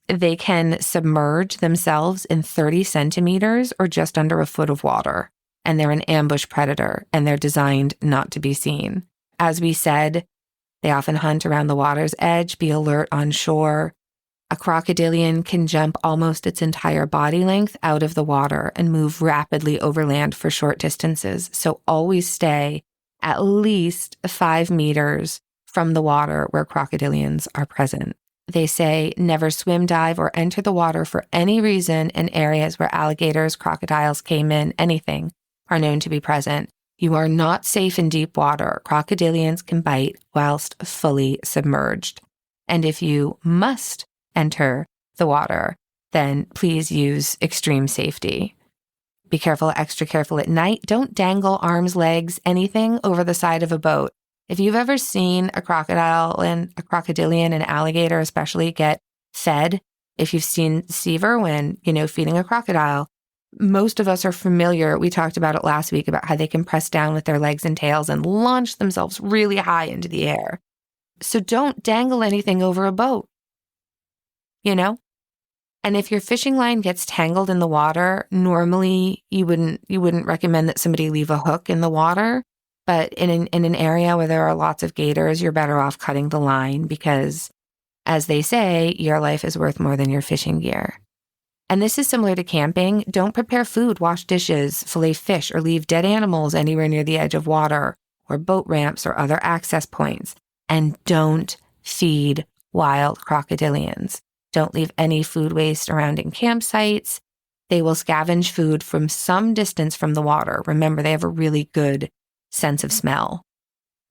They can submerge themselves in 30 centimeters or just under a foot of water. And they're an ambush predator, and they're designed not to be seen. As we said, they often hunt around the water's edge, be alert on shore. A crocodilian can jump almost its entire body length out of the water and move rapidly over land for short distances. So always stay at least 5 meters from the water where crocodilians are present. They say never swim, dive, or enter the water for any reason in areas where alligators, crocodiles, caiman, anything are known to be present. You are not safe in deep water. Crocodilians can bite whilst fully submerged. And if you must enter the water, then please use extreme safety. Be careful, extra careful at night. Don't dangle arms, legs, anything over the side of a boat. If you've ever seen a crocodilian, an alligator especially, get fed, if you've seen Seaver when, feeding a crocodile, most of us are familiar. We talked about it last week about how they can press down with their legs and tails and launch themselves really high into the air. So don't dangle anything over a boat, And if your fishing line gets tangled in the water, normally you wouldn't recommend that somebody leave a hook in the water. But in an area where there are lots of gators, you're better off cutting the line because, as they say, your life is worth more than your fishing gear. And this is similar to camping. Don't prepare food, wash dishes, fillet fish, or leave dead animals anywhere near the edge of water or boat ramps or other access points. And don't feed wild crocodilians. Don't leave any food waste around in campsites. They will scavenge food from some distance from the water. Remember, they have a really good sense of smell.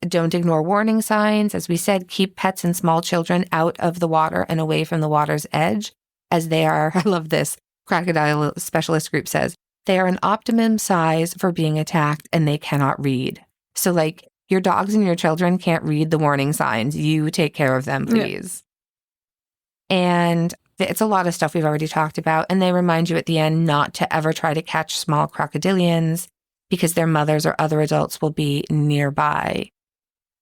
Don't ignore warning signs. As we said, keep pets and small children out of the water and away from the water's edge, as they are, I love this, crocodile specialist group says, they are an optimum size for being attacked and they cannot read. So your dogs and your children can't read the warning signs. You take care of them, please. Yeah. And it's a lot of stuff we've already talked about. And they remind you at the end not to ever try to catch small crocodilians because their mothers or other adults will be nearby.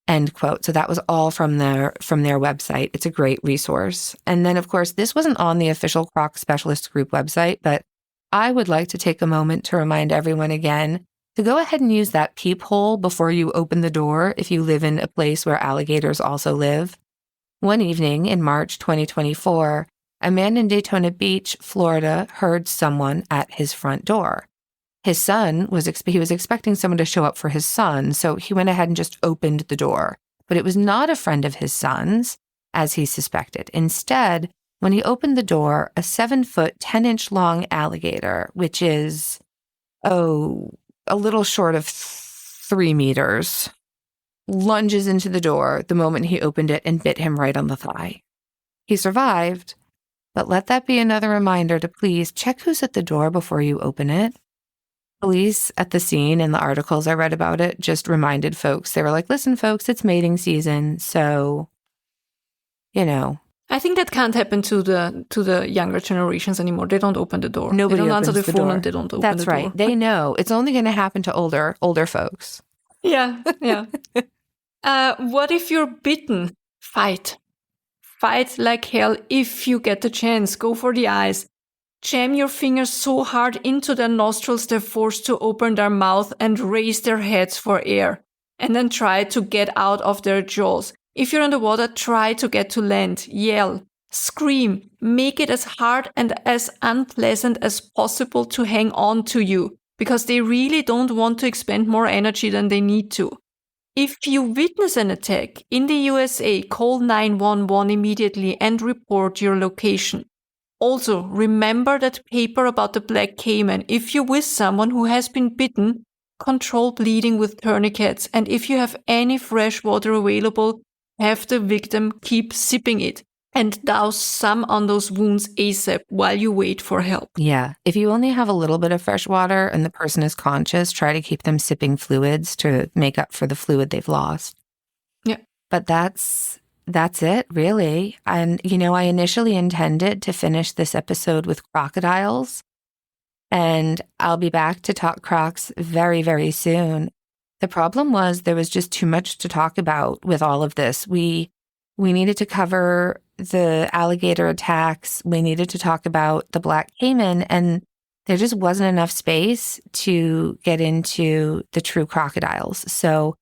End quote. So that was all from their website. It's a great resource. And then, of course, this wasn't on the official Croc Specialist Group website, but I would like to take a moment to remind everyone again to go ahead and use that peephole before you open the door if you live in a place where alligators also live. One evening in March 2024, a man in Daytona Beach, Florida, heard someone at his front door. His son was expecting someone to show up for his son, so he went ahead and just opened the door. But it was not a friend of his son's, as he suspected. Instead, when he opened the door, a 7-foot, 10-inch long alligator, which is, a little short of 3 meters, lunges into the door the moment he opened it and bit him right on the thigh. He survived, but let that be another reminder to please check who's at the door before you open it. Police at the scene, in the articles I read about it, just reminded folks. They were like, listen, folks, it's mating season, so, I think that can't happen to the younger generations anymore. They don't open the door. Nobody they don't opens answer the phone door. and they don't open That's the door. That's right. They know. It's only going to happen to older folks. Yeah. What if you're bitten? Fight. Fight like hell if you get the chance. Go for the eyes. Jam your fingers so hard into their nostrils they're forced to open their mouth and raise their heads for air. And then try to get out of their jaws. If you're underwater, try to get to land. Yell. Scream. Make it as hard and as unpleasant as possible to hang on to you. because they really don't want to expend more energy than they need to. If you witness an attack in the USA, call 911 immediately and report your location. Also, remember that paper about the black caiman. If you're with someone who has been bitten, control bleeding with tourniquets. And if you have any fresh water available, have the victim keep sipping it and douse some on those wounds ASAP while you wait for help. Yeah. If you only have a little bit of fresh water and the person is conscious, try to keep them sipping fluids to make up for the fluid they've lost. Yeah. But that's it, really. And, I initially intended to finish this episode with crocodiles, and I'll be back to talk crocs very, very soon. The problem was there was just too much to talk about with all of this. We needed to cover the alligator attacks. We needed to talk about the black caiman, and there just wasn't enough space to get into the true crocodiles. So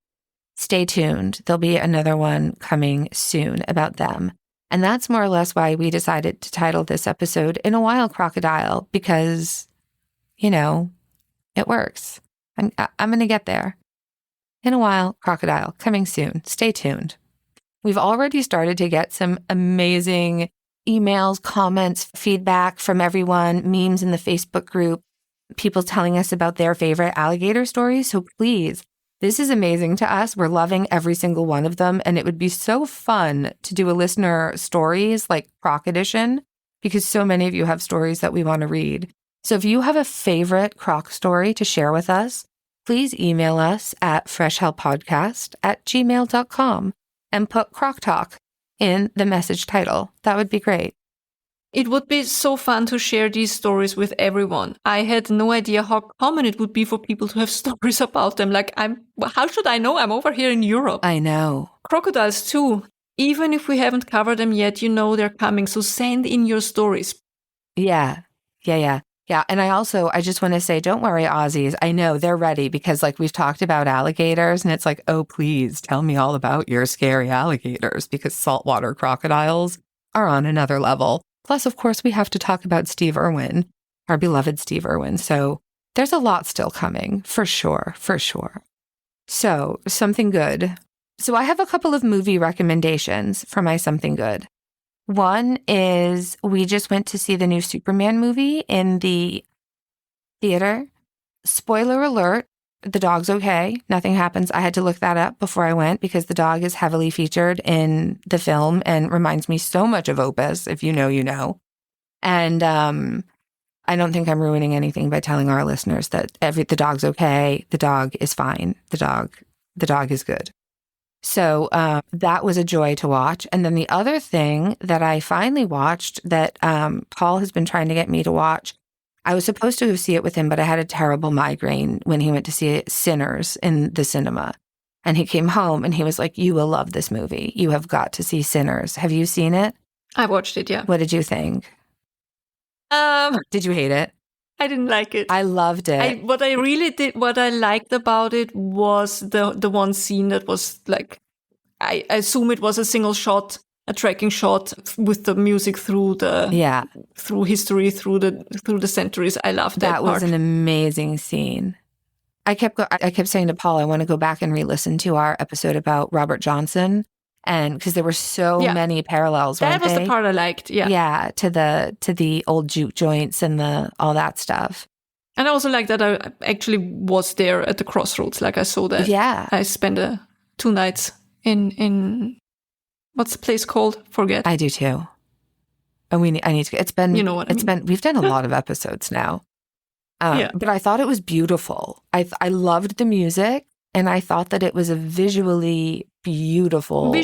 stay tuned. There'll be another one coming soon about them. And that's more or less why we decided to title this episode In a While Crocodile, because, it works. I'm going to get there. In a While Crocodile, coming soon. Stay tuned. We've already started to get some amazing emails, comments, feedback from everyone, memes in the Facebook group, people telling us about their favorite alligator stories. So please, this is amazing to us. We're loving every single one of them. And it would be so fun to do a listener stories like Croc Edition, because so many of you have stories that we want to read. So if you have a favorite Croc story to share with us, please email us at freshhellpodcast@gmail.com and put Croc Talk in the message title. That would be great. It would be so fun to share these stories with everyone. I had no idea how common it would be for people to have stories about them. How should I know? I'm over here in Europe. I know. Crocodiles too. Even if we haven't covered them yet, they're coming. So send in your stories. Yeah. And I just want to say, don't worry, Aussies. I know they're ready because we've talked about alligators and it's oh, please tell me all about your scary alligators, because saltwater crocodiles are on another level. Plus, of course, we have to talk about Steve Irwin, our beloved Steve Irwin. So there's a lot still coming, for sure. So something good. So I have a couple of movie recommendations for my something good. One is we just went to see the new Superman movie in the theater. Spoiler alert, the dog's okay. Nothing happens. I had to look that up before I went because the dog is heavily featured in the film and reminds me so much of Opus. If you know, you know. And I don't think I'm ruining anything by telling our listeners that the dog's okay. The dog is fine. The dog is good. So that was a joy to watch. And then the other thing that I finally watched that Paul has been trying to get me to watch, I was supposed to go see it with him, but I had a terrible migraine when he went to see Sinners in the cinema. And he came home and he was like, you will love this movie. You have got to see Sinners. Have you seen it? I watched it, yeah. What did you think? Did you hate it? I didn't like it. I loved it. What I liked about it was the one scene that was I assume it was a single shot, a tracking shot with the music through history, through the centuries. I loved that part. That was an amazing scene. I kept saying to Paul, I want to go back and re-listen to our episode about Robert Johnson. And because there were so many parallels, that was the part I liked. Yeah, to the old juke joints and all that stuff. And I also like that I actually was there at the crossroads. I saw that. Yeah, I spent 2 nights in what's the place called? Forget. I do too. And I need to. It's been. You know what? We've done a lot of episodes now. But I thought it was beautiful. I loved the music. And I thought that it was a visually beautiful,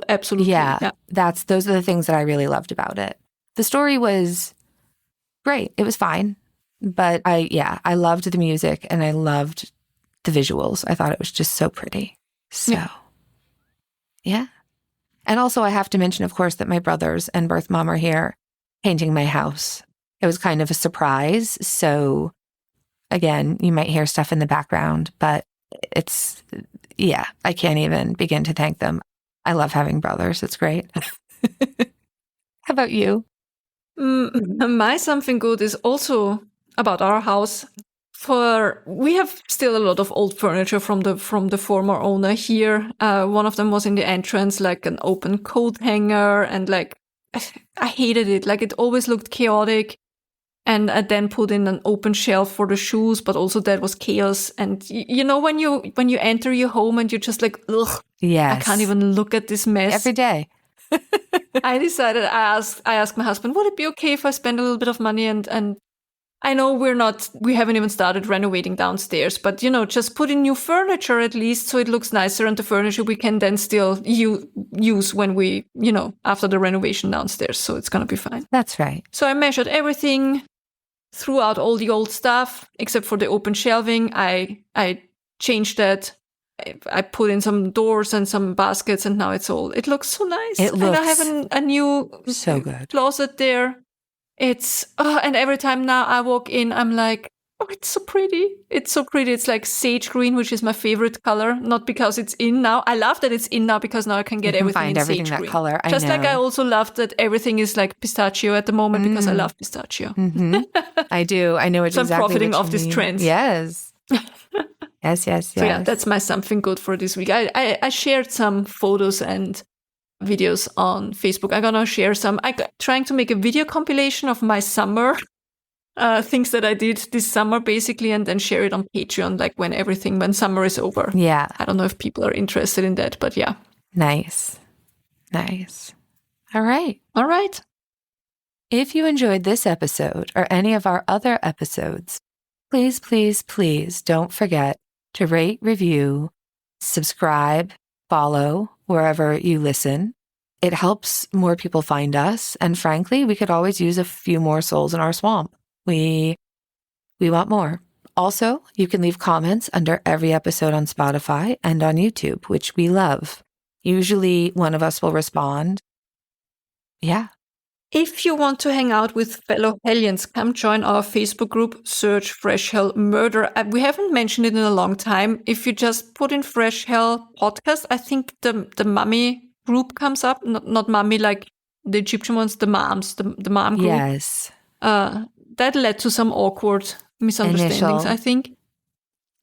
absolutely. Yeah. Those are the things that I really loved about it. The story was great. It was fine. But I loved the music and I loved the visuals. I thought it was just so pretty. So, yeah. And also I have to mention, of course, that my brothers and birth mom are here painting my house. It was kind of a surprise. So again, you might hear stuff in the background, but I can't even begin to thank them. I love having brothers. It's great. How about you? My something good is also about our house. we have still a lot of old furniture from the former owner here. One of them was in the entrance, like an open coat hanger, and like I hated it. Like it always looked chaotic. And I then put in an open shelf for the shoes, but also that was chaos. And you know, when you enter your home and you're just like, ugh, yes, I can't even look at this mess every day. I decided, I asked my husband, would it be okay if I spend a little bit of money and I know we haven't even started renovating downstairs, but you know, just put in new furniture at least so it looks nicer, and the furniture we can then still use when we, you know, after the renovation downstairs. So it's going to be fine. That's right. So I measured everything, threw out all the old stuff except for the open shelving. I changed that. I put in some doors and some baskets, and now it looks so nice. And I have a new so good closet there. It's, and every time now I walk in, I'm like, oh, it's so pretty. It's so pretty. It's like sage green, which is my favorite color. Not because it's in now. I love that it's in now because now I can get everything in sage green. That color. Just like I also love that everything is like pistachio at the moment because I love pistachio. Mm-hmm. I do. I know it's so exactly I'm profiting what off you this mean. trend. Yes. Yes. So yeah, that's my something good for this week. I shared some photos and videos on Facebook. I'm gonna share some. I'm trying to make a video compilation of my summer things that I did this summer, basically, and then share it on Patreon, like when summer is over. Yeah. I don't know if people are interested in that, but yeah. Nice. All right. If you enjoyed this episode or any of our other episodes, please don't forget to rate, review, subscribe, follow wherever you listen. It helps more people find us. And frankly, we could always use a few more souls in our swamp. We want more. Also, you can leave comments under every episode on Spotify and on YouTube, which we love. Usually one of us will respond. Yeah. If you want to hang out with fellow Hellions, come join our Facebook group, search Fresh Hell Murder. We haven't mentioned it in a long time. If you just put in Fresh Hell Podcast, I think the mummy group comes up. Not mummy like the Egyptian ones, the moms, the mom group. Yes. That led to some awkward misunderstandings, I think.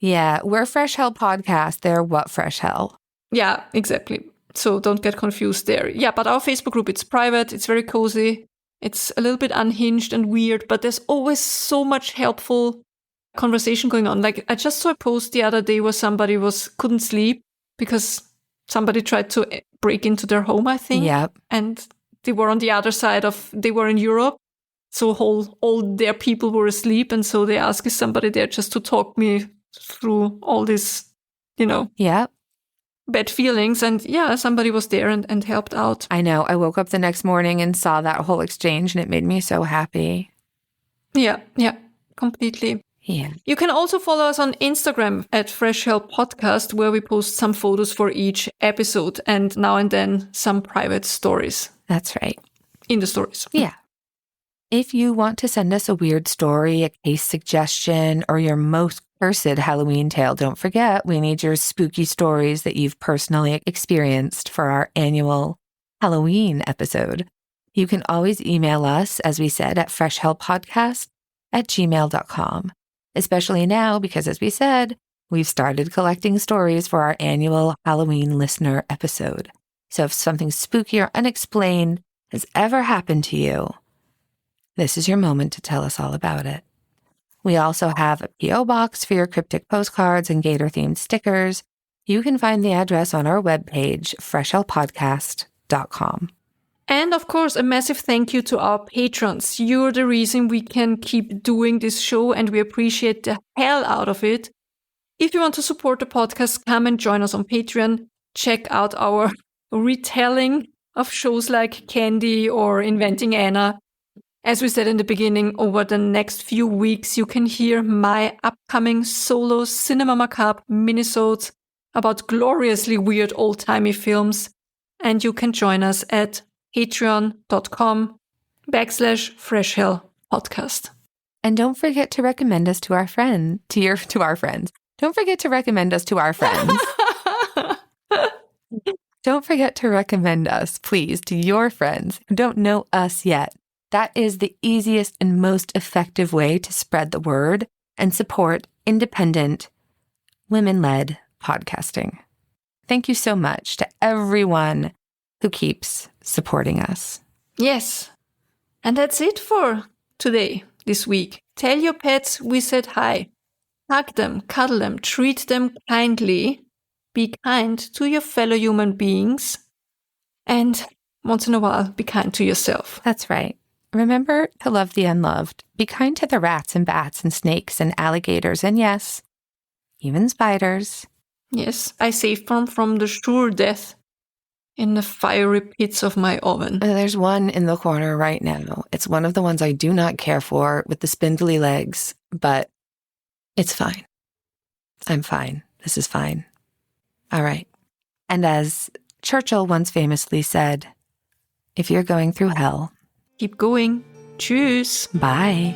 Yeah, we're Fresh Hell Podcast. They're What Fresh Hell. Yeah, exactly. So don't get confused there. Yeah, but our Facebook group, it's private. It's very cozy. It's a little bit unhinged and weird, but there's always so much helpful conversation going on. Like I just saw a post the other day where somebody couldn't sleep because somebody tried to break into their home, I think. Yep. And they were on the other side they were in Europe. So all their people were asleep. And so they asked, is somebody there just to talk me through all this, you know. Yep. Bad feelings, and yeah, somebody was there and helped out. I know. I woke up the next morning and saw that whole exchange, and it made me so happy. Yeah, completely. Yeah. You can also follow us on Instagram at Fresh Hell Podcast, where we post some photos for each episode and now and then some private stories. That's right. In the stories. Yeah. If you want to send us a weird story, a case suggestion, or your most cursed Halloween tale, don't forget, we need your spooky stories that you've personally experienced for our annual Halloween episode. You can always email us, as we said, at freshhellpodcast@gmail.com, especially now because, as we said, we've started collecting stories for our annual Halloween listener episode. So if something spooky or unexplained has ever happened to you, this is your moment to tell us all about it. We also have a P.O. box for your cryptic postcards and gator-themed stickers. You can find the address on our webpage, freshhellpodcast.com. And of course, a massive thank you to our patrons. You're the reason we can keep doing this show, and we appreciate the hell out of it. If you want to support the podcast, come and join us on Patreon. Check out our retelling of shows like Candy or Inventing Anna. As we said in the beginning, over the next few weeks, you can hear my upcoming solo Cinema Macabre minisodes about gloriously weird old-timey films. And you can join us at patreon.com/freshhellpodcast. And don't forget to recommend us to our friends. Don't forget to recommend us to our friends. Don't forget to recommend us, please, to your friends who don't know us yet. That is the easiest and most effective way to spread the word and support independent, women-led podcasting. Thank you so much to everyone who keeps supporting us. Yes. And that's it for today, this week. Tell your pets we said hi. Hug them, cuddle them, treat them kindly. Be kind to your fellow human beings. And once in a while, be kind to yourself. That's right. Remember to love the unloved. Be kind to the rats and bats and snakes and alligators and yes, even spiders. Yes, I saved them from the sure death in the fiery pits of my oven. There's one in the corner right now. It's one of the ones I do not care for with the spindly legs, but it's fine. I'm fine. This is fine. All right. And as Churchill once famously said, if you're going through hell, Keep going. Tschüss. bye.